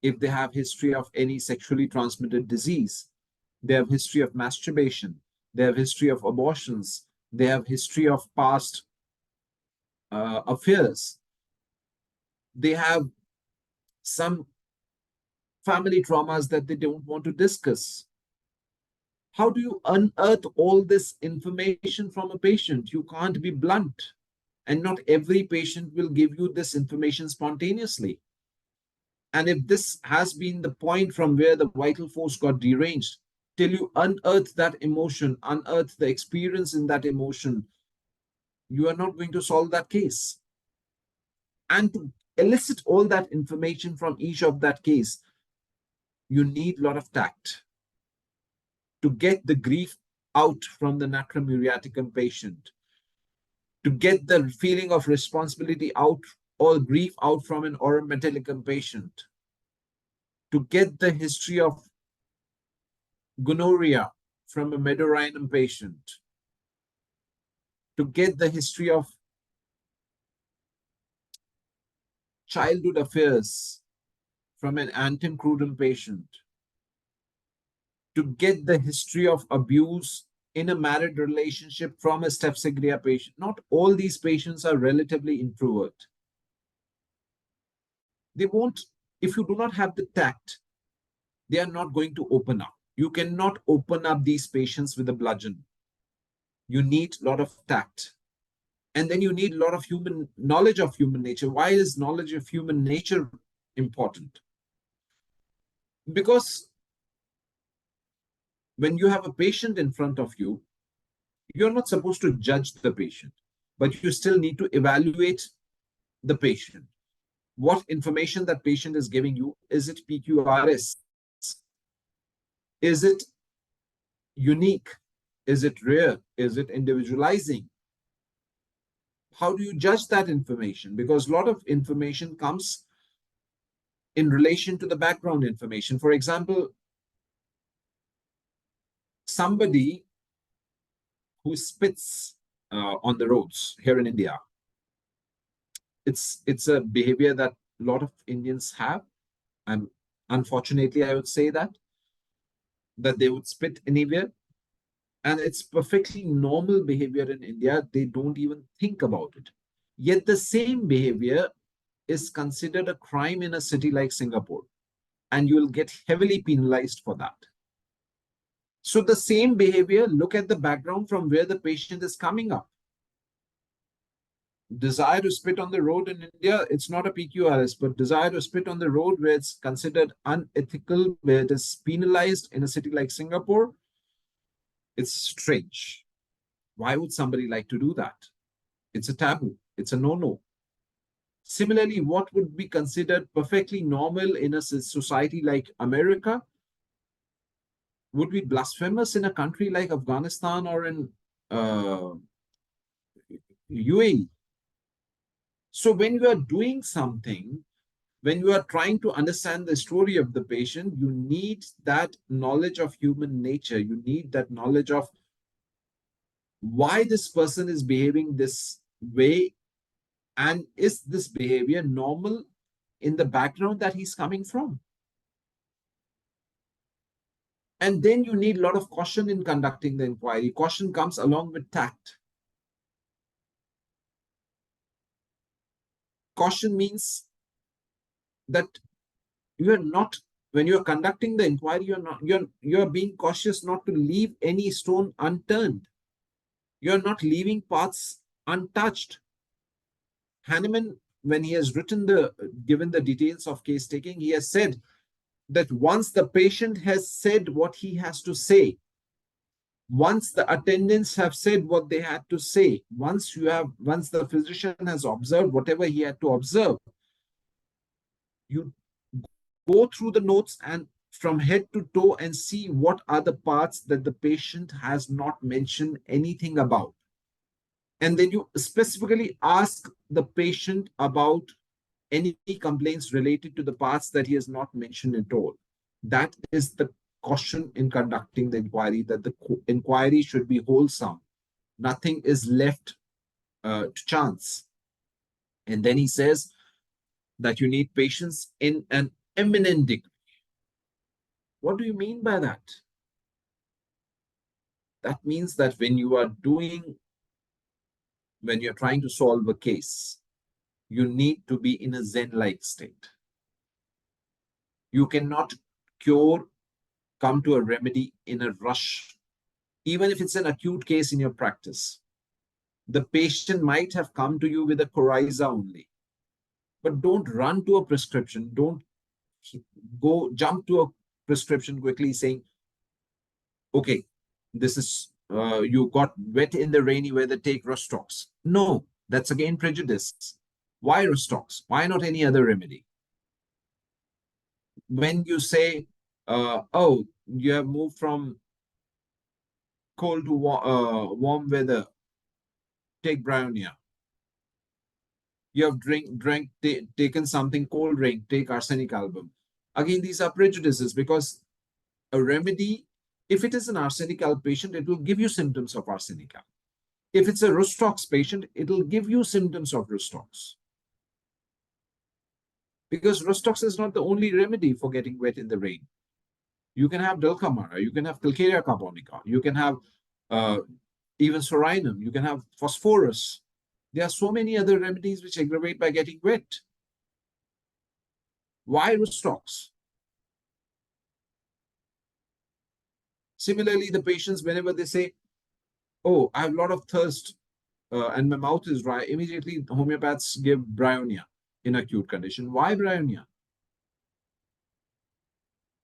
if they have history of any sexually transmitted disease, they have history of masturbation, they have history of abortions, they have history of past affairs, they have some family traumas that they don't want to discuss. How do you unearth all this information from a patient? You can't be blunt. And not every patient will give you this information spontaneously. And if this has been the point from where the vital force got deranged, till you unearth that emotion, unearth the experience in that emotion, you are not going to solve that case. And to elicit all that information from each of that case, you need a lot of tact to get the grief out from the natrum muriaticum patient, to get the feeling of responsibility out or grief out from an aurum metallicum patient, to get the history of gonorrhea from a medorinum patient, to get the history of childhood affairs from an antencrudum patient, to get the history of abuse in a married relationship from a Staphylococcus patient. Not all these patients are relatively introvert. They won't, if you do not have the tact, they are not going to open up. You cannot open up these patients with a bludgeon. You need a lot of tact. And then you need a lot of knowledge of human nature. Why is knowledge of human nature important? Because when you have a patient in front of you, you're not supposed to judge the patient, but you still need to evaluate the patient. What information that patient is giving you, is it PQRS? Is it unique? Is it rare? Is it individualizing? How do you judge that information? Because a lot of information comes in relation to the background information. For example, somebody who spits on the roads here in India, it's a behavior that a lot of Indians have. And unfortunately, I would say that they would spit anywhere. And it's perfectly normal behavior in India. They don't even think about it. Yet the same behavior is considered a crime in a city like Singapore. And you will get heavily penalized for that. So the same behavior, look at the background from where the patient is coming up. Desire to spit on the road in India, it's not a PQRS, but desire to spit on the road where it's considered unethical, where it is penalized in a city like Singapore, it's strange. Why would somebody like to do that? It's a taboo. It's a no-no. Similarly, what would be considered perfectly normal in a society like America would be blasphemous in a country like Afghanistan or in UAE. So when you are doing something, when you are trying to understand the story of the patient, you need that knowledge of human nature. You need that knowledge of why this person is behaving this way, and is this behavior normal in the background that he's coming from. And then you need a lot of caution in conducting the inquiry. Caution comes along with tact. Caution means that you are not, when you are conducting the inquiry, you're being cautious not to leave any stone unturned. You're not leaving paths untouched. Hahnemann, when he has given the details of case taking, he has said that once the patient has said what he has to say, once the attendants have said what they had to say, once the physician has observed whatever he had to observe, you go through the notes and from head to toe and see what are the parts that the patient has not mentioned anything about. And then you specifically ask the patient about any complaints related to the parts that he has not mentioned at all. That is the caution in conducting the inquiry, that the inquiry should be wholesome. Nothing is left to chance. And then he says that you need patience in an eminent degree. What do you mean by that? That means that when you're trying to solve a case, you need to be in a Zen-like state. You cannot come to a remedy in a rush, even if it's an acute case in your practice. The patient might have come to you with a coryza only, but don't run to a prescription. Don't jump to a prescription quickly saying, okay, this is, you got wet in the rainy weather, take Rostox. No, that's again prejudice. Why Rostox? Why not any other remedy? When you say, oh, you have moved from cold to warm weather, take Bryonia. You have taken something cold drink, take arsenic album. Again, these are prejudices, because a remedy, if it is an arsenic album patient, it will give you symptoms of arsenic album. If it's a Rostox patient, it will give you symptoms of Rostox. Because Rostox is not the only remedy for getting wet in the rain. You can have Dulcamara, you can have Calcarea carbonica, you can have even Sorinum, you can have phosphorus. There are so many other remedies which aggravate by getting wet. Why Rostox? Similarly, the patients, whenever they say, oh, I have a lot of thirst and my mouth is dry, immediately homeopaths give Bryonia in acute condition. Why Bryonia?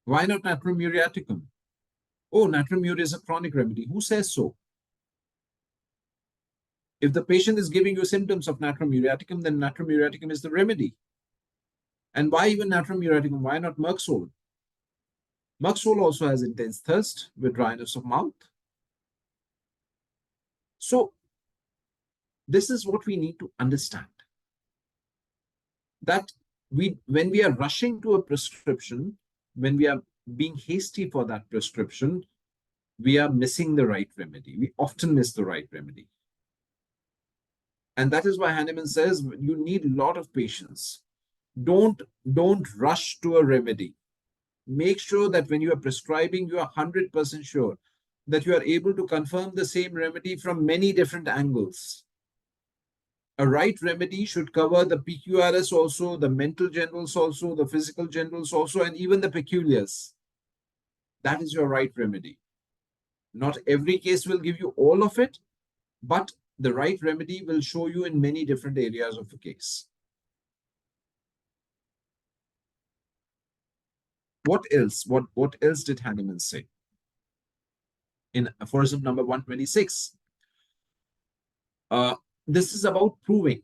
Why not Natrum muriaticum? Oh, Natrum muriaticum is a chronic remedy. Who says so? If the patient is giving you symptoms of Natrum muriaticum, then Natrum muriaticum is the remedy. And why even Natrum muriaticum? Why not Merxol? Merxol also has intense thirst with dryness of mouth. So this is what we need to understand. That when we are rushing to a prescription, when we are being hasty for that prescription, we are missing the right remedy. We often miss the right remedy. And that is why Hahnemann says you need a lot of patience. Don't rush to a remedy. Make sure that when you are prescribing, you are 100% sure that you are able to confirm the same remedy from many different angles. A right remedy should cover the PQRS also, the mental generals also, the physical generals also, and even the peculiars. That is your right remedy. Not every case will give you all of it, but the right remedy will show you in many different areas of the case. What else? What else did Hahnemann say? In aphorism number 126, this is about proving.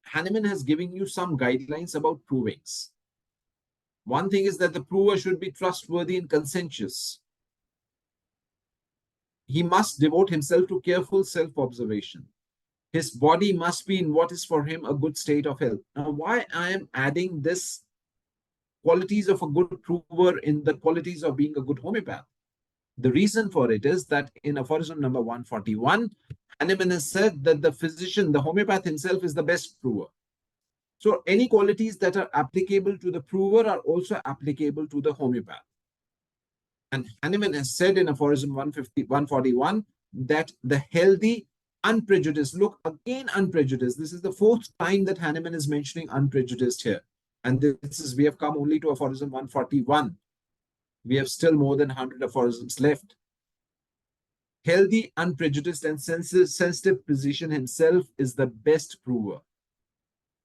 Hahnemann has given you some guidelines about provings. One thing is that the prover should be trustworthy and conscientious. He must devote himself to careful self-observation. His body must be in what is for him a good state of health. Now, why I am adding this qualities of a good prover in the qualities of being a good homeopath? The reason for it is that in aphorism number 141, Hahnemann has said that the physician, the homeopath himself, is the best prover. So any qualities that are applicable to the prover are also applicable to the homeopath. And Hahnemann has said in aphorism 141 that the healthy, unprejudiced, look again, unprejudiced. This is the fourth time that Hahnemann is mentioning unprejudiced here. And we have come only to aphorism 141. We have still more than 100 aphorisms left. Healthy, unprejudiced, and sensitive physician himself is the best prover.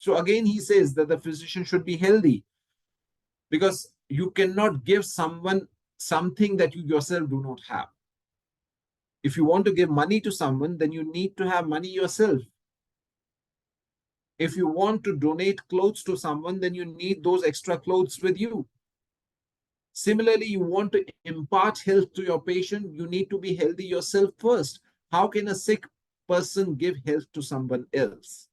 So again, he says that the physician should be healthy, because you cannot give someone something that you yourself do not have. If you want to give money to someone, then you need to have money yourself. If you want to donate clothes to someone, then you need those extra clothes with you. Similarly, you want to impart health to your patient, you need to be healthy yourself first. How can a sick person give health to someone else.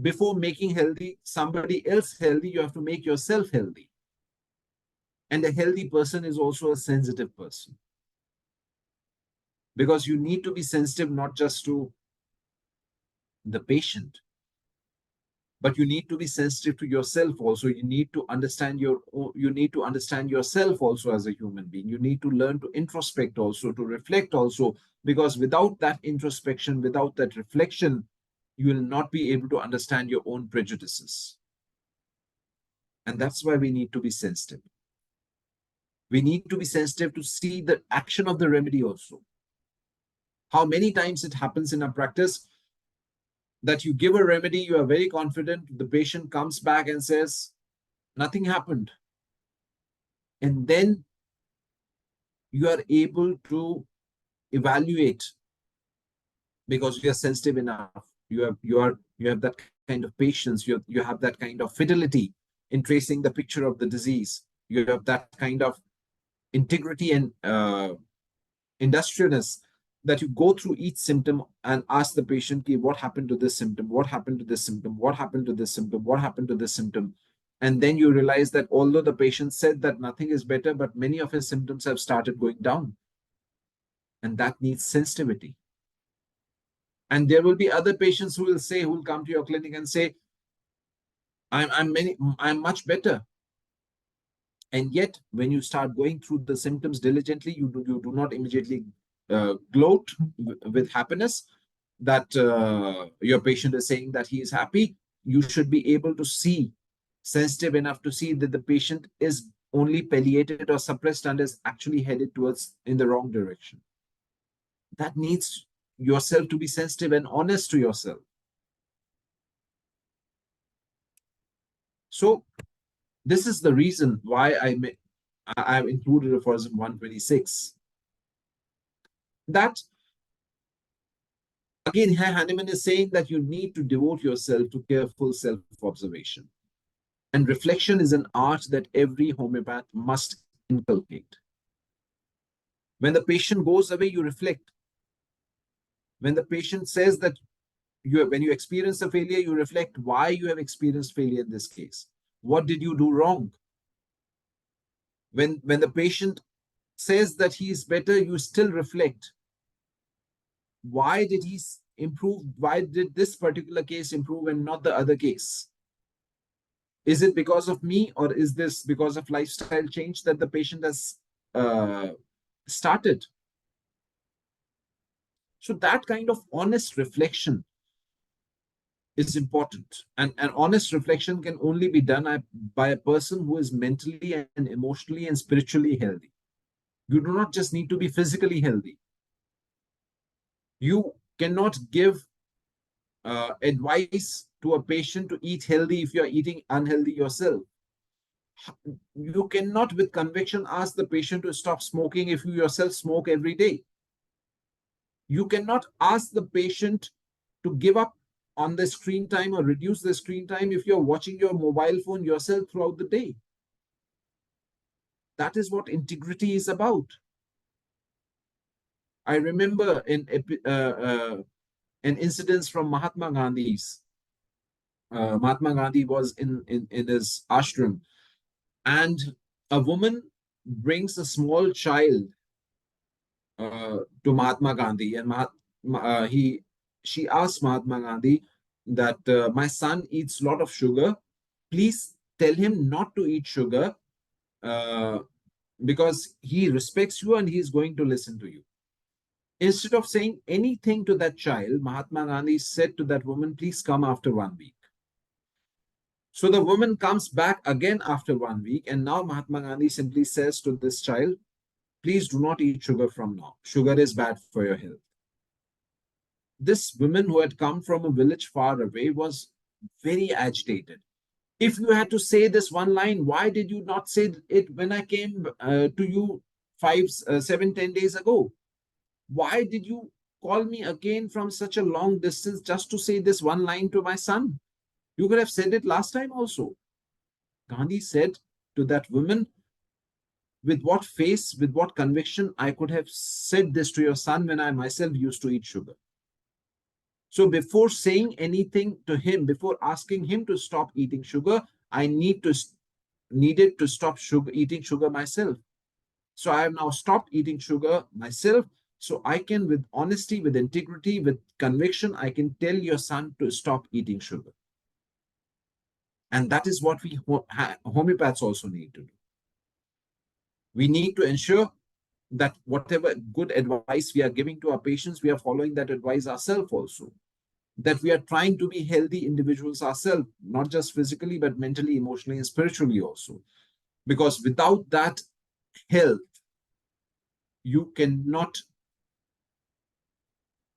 Before making somebody else healthy, you have to make yourself healthy. And a healthy person is also a sensitive person. Because you need to be sensitive not just to the patient, but you need to be sensitive to yourself also. You need to understand yourself also as a human being. You need to learn to introspect also, to reflect also, because without that introspection, without that reflection, you will not be able to understand your own prejudices. And that's why we need to be sensitive. We need to be sensitive to see the action of the remedy also. How many times it happens in our practice that you give a remedy, you are very confident, the patient comes back and says, nothing happened. And then you are able to evaluate because you are sensitive enough. You have that kind of patience, you have that kind of fidelity in tracing the picture of the disease. You have that kind of integrity and industriousness that you go through each symptom and ask the patient, what happened to this symptom? What happened to this symptom? What happened to this symptom? What happened to this symptom? And then you realize that although the patient said that nothing is better, but many of his symptoms have started going down. And that needs sensitivity. And there will be other patients who will come to your clinic and say, I'm much better. And yet, when you start going through the symptoms diligently, you do not immediately gloat with happiness that your patient is saying that he is happy. You should be able to see, sensitive enough to see that the patient is only palliated or suppressed and is actually headed towards in the wrong direction. That needs yourself to be sensitive and honest to yourself. So this is the reason why I've included aphorism 126. That, again, Herr Hahnemann is saying that you need to devote yourself to careful self-observation. And reflection is an art that every homeopath must inculcate. When the patient goes away, you reflect. When the patient says that when you experience a failure, you reflect why you have experienced failure in this case. What did you do wrong? When the patient says that he is better, you still reflect. Why did he improve? Why did this particular case improve and not the other case? Is it because of me, or is this because of lifestyle change that the patient has started? So that kind of honest reflection is important. And honest reflection can only be done by a person who is mentally and emotionally and spiritually healthy. You do not just need to be physically healthy. You cannot give advice to a patient to eat healthy if you are eating unhealthy yourself. You cannot with conviction ask the patient to stop smoking if you yourself smoke every day. You cannot ask the patient to give up on the screen time or reduce the screen time if you're watching your mobile phone yourself throughout the day. That is what integrity is about. I remember an incident from Mahatma Gandhi's. Mahatma Gandhi was in his ashram, and a woman brings a small child to Mahatma Gandhi, and she asked Mahatma Gandhi that my son eats a lot of sugar. Please tell him not to eat sugar because he respects you and he is going to listen to you. Instead of saying anything to that child, Mahatma Gandhi said to that woman, please come after 1 week. So the woman comes back again after 1 week, and now Mahatma Gandhi simply says to this child, please do not eat sugar from now. Sugar is bad for your health. This woman who had come from a village far away was very agitated. If you had to say this one line, why did you not say it when I came to you 5, 7, 10 days ago? Why did you call me again from such a long distance just to say this one line to my son? You could have said it last time also. Gandhi said to that woman, with what face, with what conviction I could have said this to your son when I myself used to eat sugar. So before saying anything to him, before asking him to stop eating sugar, I needed to stop eating sugar myself. So I have now stopped eating sugar myself. So I can, with honesty, with integrity, with conviction, I can tell your son to stop eating sugar. And that is what we homeopaths also need to do. We need to ensure that whatever good advice we are giving to our patients, we are following that advice ourselves also. That we are trying to be healthy individuals ourselves, not just physically, but mentally, emotionally, and spiritually also. Because without that health, you cannot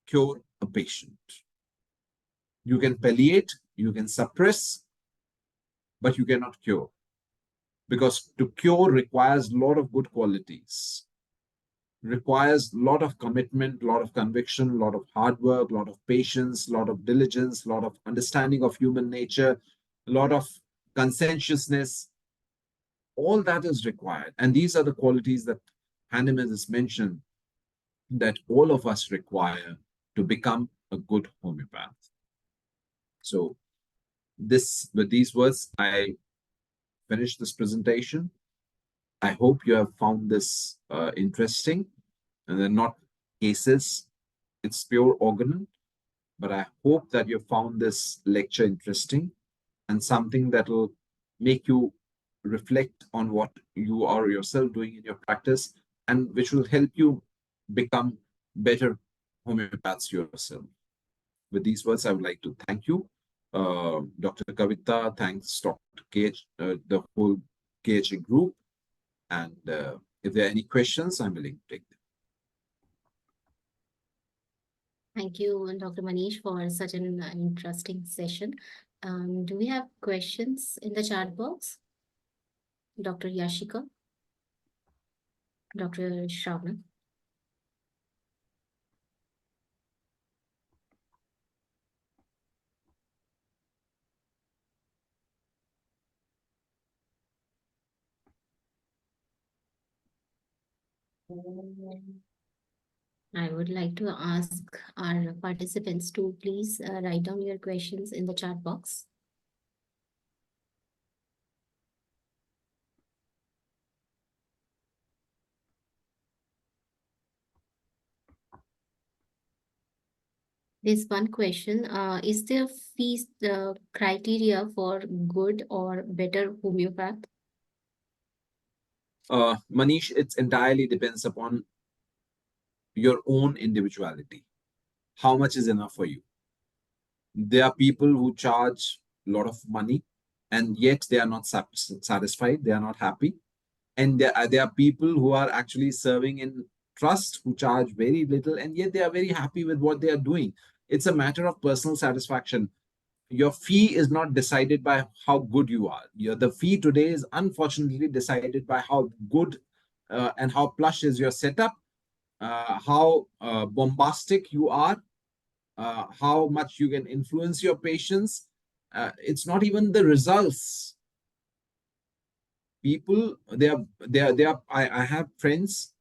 cure a patient. You can palliate, you can suppress, but you cannot cure. Because to cure requires a lot of good qualities, requires a lot of commitment, a lot of conviction, a lot of hard work, a lot of patience, a lot of diligence, a lot of understanding of human nature, a lot of conscientiousness. All that is required. And these are the qualities that Hahnemann has mentioned that all of us require to become a good homeopath. So with these words, I finish this presentation. I hope you have found this interesting, and they're not cases, it's pure organ. But I hope that you found this lecture interesting and something that will make you reflect on what you are yourself doing in your practice, and which will help you become better homeopaths yourself. With these words, I would like to thank you, Dr. Kavita. Thanks, Dr. The whole KHA group. And if there are any questions, I'm willing to take them. Thank you, Dr. Manish, for such an interesting session. Do we have questions in the chat box? Dr. Yashika? Dr. Shravana? I would like to ask our participants to please write down your questions in the chat box. There's one question. Is there fees criteria for good or better homeopath? Manish, it entirely depends upon your own individuality. How much is enough for you? There are people who charge a lot of money and yet they are not satisfied, they are not happy. And there are people who are actually serving in trust who charge very little and yet they are very happy with what they are doing. It's a matter of personal satisfaction. Your fee is not decided by how good you are. The fee today is unfortunately decided by how good and how plush is your setup, how bombastic you are, how much you can influence your patients. It's not even the results. People, I have friends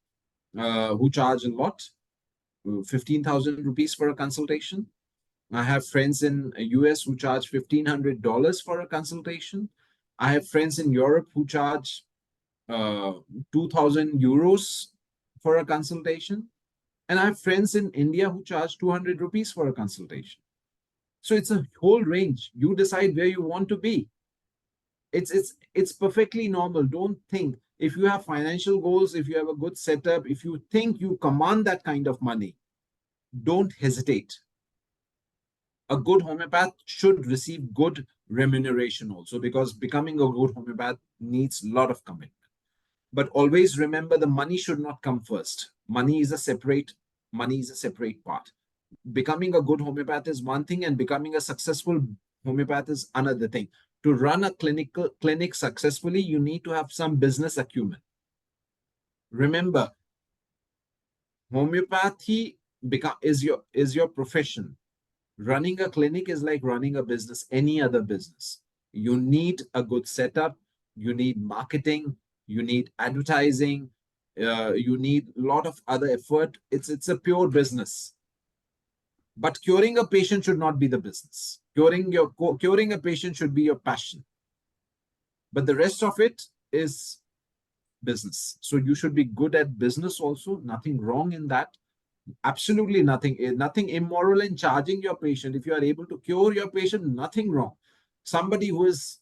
who charge a lot, 15,000 rupees for a consultation. I have friends in US who charge $1,500 for a consultation. I have friends in Europe who charge 2,000 euros for a consultation. And I have friends in India who charge 200 rupees for a consultation. So it's a whole range. You decide where you want to be. It's perfectly normal. Don't think, if you have financial goals, if you have a good setup, if you think you command that kind of money, don't hesitate. A good homeopath should receive good remuneration also, because becoming a good homeopath needs a lot of commitment. But always remember, the money should not come first. Money is a separate part. Becoming a good homeopath is one thing, and becoming a successful homeopath is another thing. To run a clinic successfully, you need to have some business acumen. Remember, homeopathy is your profession. Running a clinic is like running a business, any other business. You need a good setup, you need marketing, you need advertising, you need a lot of other effort. It's a pure business. But curing a patient should not be the business. Curing a patient should be your passion. But the rest of it is business. So you should be good at business also. Nothing wrong in that. Absolutely nothing immoral in charging your patient. If you are able to cure your patient, nothing wrong. Somebody who is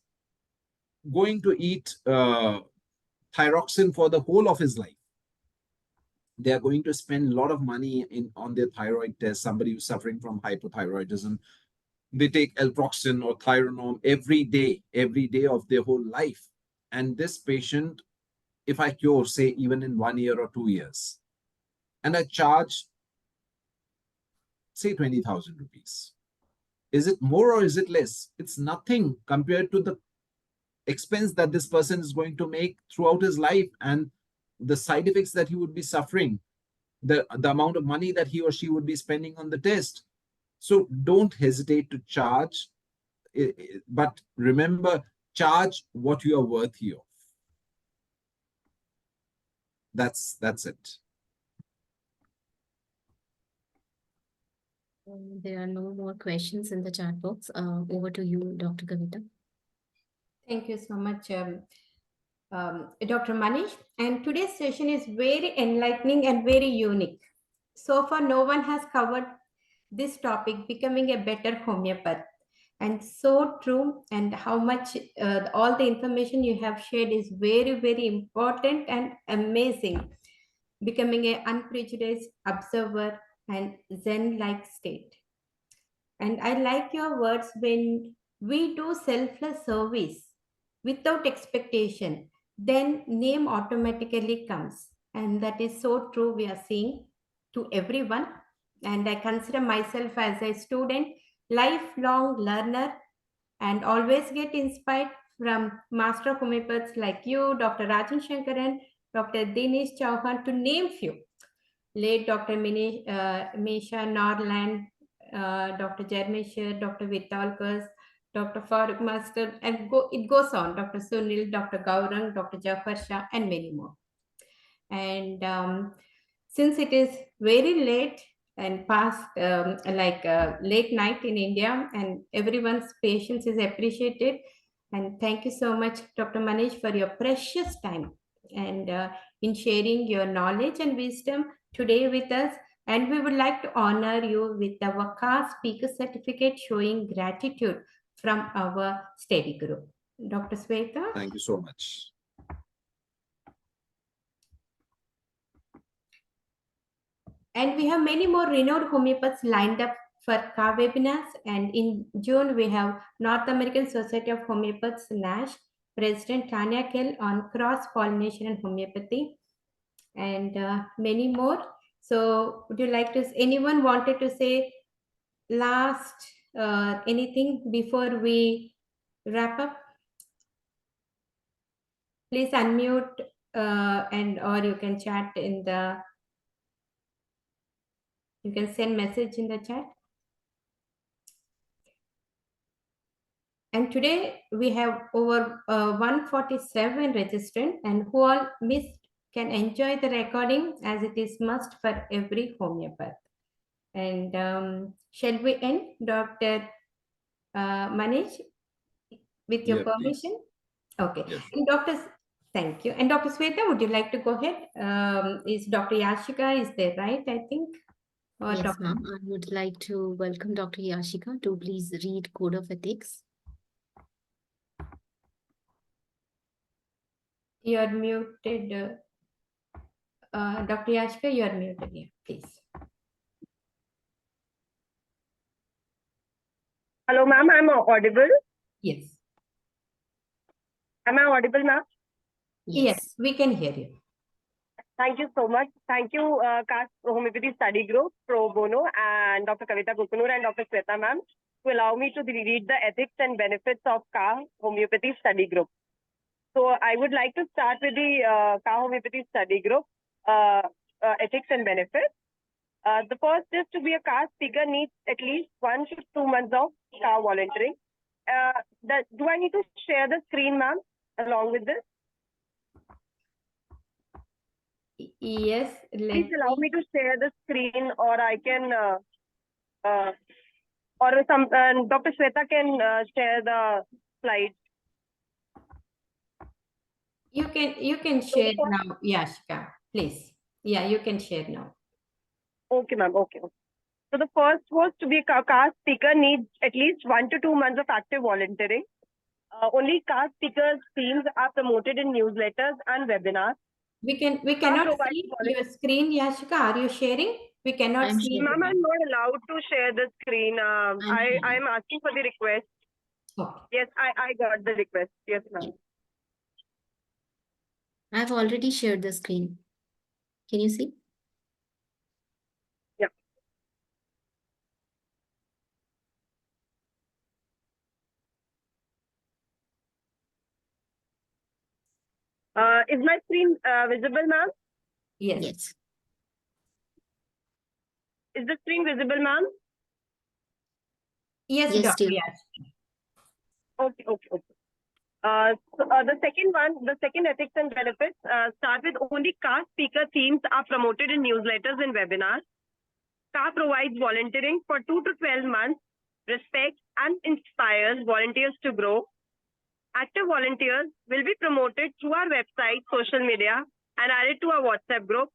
going to eat thyroxine for the whole of his life, they are going to spend a lot of money on their thyroid test. Somebody who's suffering from hypothyroidism, they take Elproxin or Thyronorm every day of their whole life. And this patient, if I cure, say even in 1 year or 2 years, and I charge, say 20,000 rupees, is it more or is it less? It's nothing compared to the expense that this person is going to make throughout his life and the side effects that he would be suffering, the amount of money that he or she would be spending on the test. So don't hesitate to charge, but remember, charge what you are worthy of. That's it. There are no more questions in the chat box. Over to you, Dr. Kavita. Thank you so much, Dr. Manish. And today's session is very enlightening and very unique. So far, no one has covered this topic, becoming a better homeopath. And so true, and how much all the information you have shared is very, very important and amazing. Becoming an unprejudiced observer and Zen-like state. And I like your words, when we do selfless service without expectation, then name automatically comes. And that is so true, we are seeing to everyone. And I consider myself as a student, lifelong learner, and always get inspired from master homeopaths like you, Dr. Rajan Shankaran, Dr. Dinesh Chauhan, to name few. Late Dr. Misha Norland, Dr. Jermishir, Dr. Vitalkas, Dr. Farooq Master, and it goes on, Dr. Sunil, Dr. Gaurang, Dr. Jafar Shah, and many more. And since it is very late and past, late night in India, and everyone's patience is appreciated. And thank you so much, Dr. Manish, for your precious time and in sharing your knowledge and wisdom today with us. And we would like to honor you with our KHA Speaker Certificate showing gratitude from our study group. Dr. Sweta. Thank you so much. And we have many more renowned homeopaths lined up for KHA webinars. And in June, we have North American Society of Homeopaths, NASH, President Tanya Kell on cross-pollination and homeopathy, and many more. So would you like to, anyone wanted to say last anything before we wrap up? Please unmute and or you can chat in the, you can send message in the chat. And today we have over 147 registrants, and who all missed can enjoy the recording, as it is must for every homeopath. And shall we end, Dr. Manish, with your permission? Please. Okay. Yes. And thank you. And Dr. Sweta, would you like to go ahead? Is Dr. Yashika is there, right? I think. Or yes, ma'am. I would like to welcome Dr. Yashika to please read Code of Ethics. You are muted. Dr. Yashika, you are muted here, please. Hello, ma'am. I'm audible? Yes. Am I audible, ma'am? Yes, we can hear you. Thank you so much. Thank you, KHA Homeopathy Study Group, Pro Bono, and Dr. Kavita Kukunur and Dr. Sweta, ma'am, to allow me to read the ethics and benefits of KHA Homeopathy Study Group. So I would like to start with the KHA Homeopathy Study Group, ethics and benefits. The first is, to be a KHA speaker needs at least 1 to 2 months of KHA volunteering. Do I need to share the screen, ma'am, along with this? Yes. Please allow me to share the screen, or I can or some Dr. Shweta can share the slides. You can share now, Yashika, please. Yeah, you can share now. Okay, ma'am. Okay. So the first was to be a CAST speaker needs at least 1 to 2 months of active volunteering. Only CAST speakers teams are promoted in newsletters and webinars. We cannot see your screen, Yashika. Are you sharing? We cannot see. Ma'am, I'm not allowed to share the screen. I'm asking for the request. Okay. Yes, I got the request. Yes, ma'am. I've already shared the screen. Can you see? Yeah. Is my screen visible, ma'am? Yes. Is the screen visible, ma'am? Yes, Yes, Doctor. dear. Yes. Okay. The second one, the second ethics and benefits start with only CAST speaker themes are promoted in newsletters and webinars. CA provides volunteering for 2 to 12 months, respects and inspires volunteers to grow. Active volunteers will be promoted through our website, social media, and added to our WhatsApp group.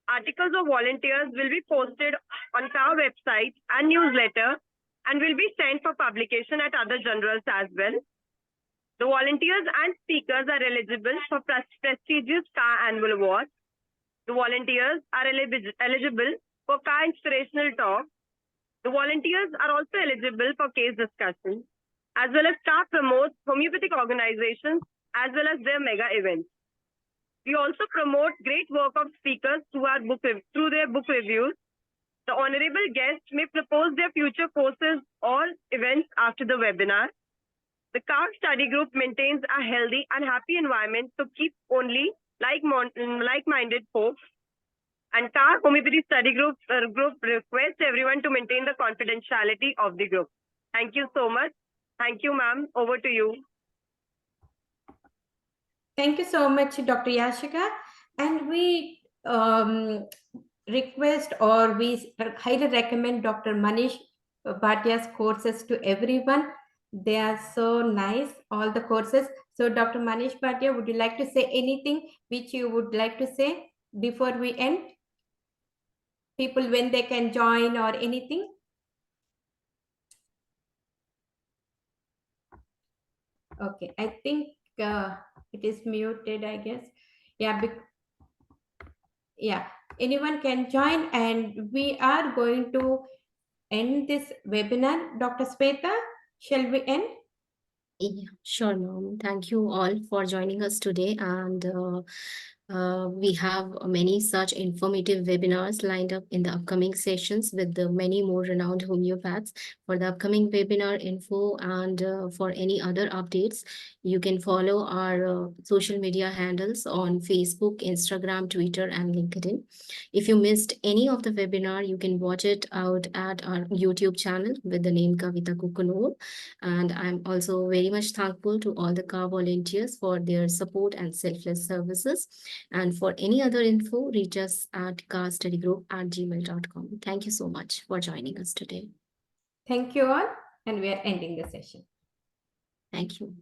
Articles of volunteers will be posted on our website and newsletter and will be sent for publication at other journals as well. The volunteers and speakers are eligible for prestigious CA annual awards. The volunteers are eligible for CA inspirational talks. The volunteers are also eligible for case discussions, as well as CA promotes homeopathic organizations as well as their mega events. We also promote great work of speakers through their book reviews. The honorable guests may propose their future courses or events after the webinar. The CA study group maintains a healthy and happy environment to keep only like-minded folks. And CA Homeopathy Study Group requests everyone to maintain the confidentiality of the group. Thank you so much. Thank you, ma'am. Over to you. Thank you so much, Dr. Yashika. And we request or we highly recommend Dr. Manish Bhatia's courses to everyone. They are so nice, all the courses. So Dr. Manish Bhatia, would you like to say anything which you would like to say before we end? People, when they can join or anything? Okay, I think it is muted, I guess. Yeah, anyone can join, and we are going to end this webinar. Dr. Sweta, shall we end? Yeah, sure, ma'am. Thank you all for joining us today. And we have many such informative webinars lined up in the upcoming sessions with the many more renowned homeopaths. For the upcoming webinar info and for any other updates, you can follow our social media handles on Facebook, Instagram, Twitter, and LinkedIn. If you missed any of the webinar, you can watch it out at our YouTube channel with the name Kavita Kukunur. And I'm also very much thankful to all the CA volunteers for their support and selfless services. And for any other info, reach us at castudygroup@gmail.com. Thank you so much for joining us today. Thank you all, and we are ending the session. Thank you.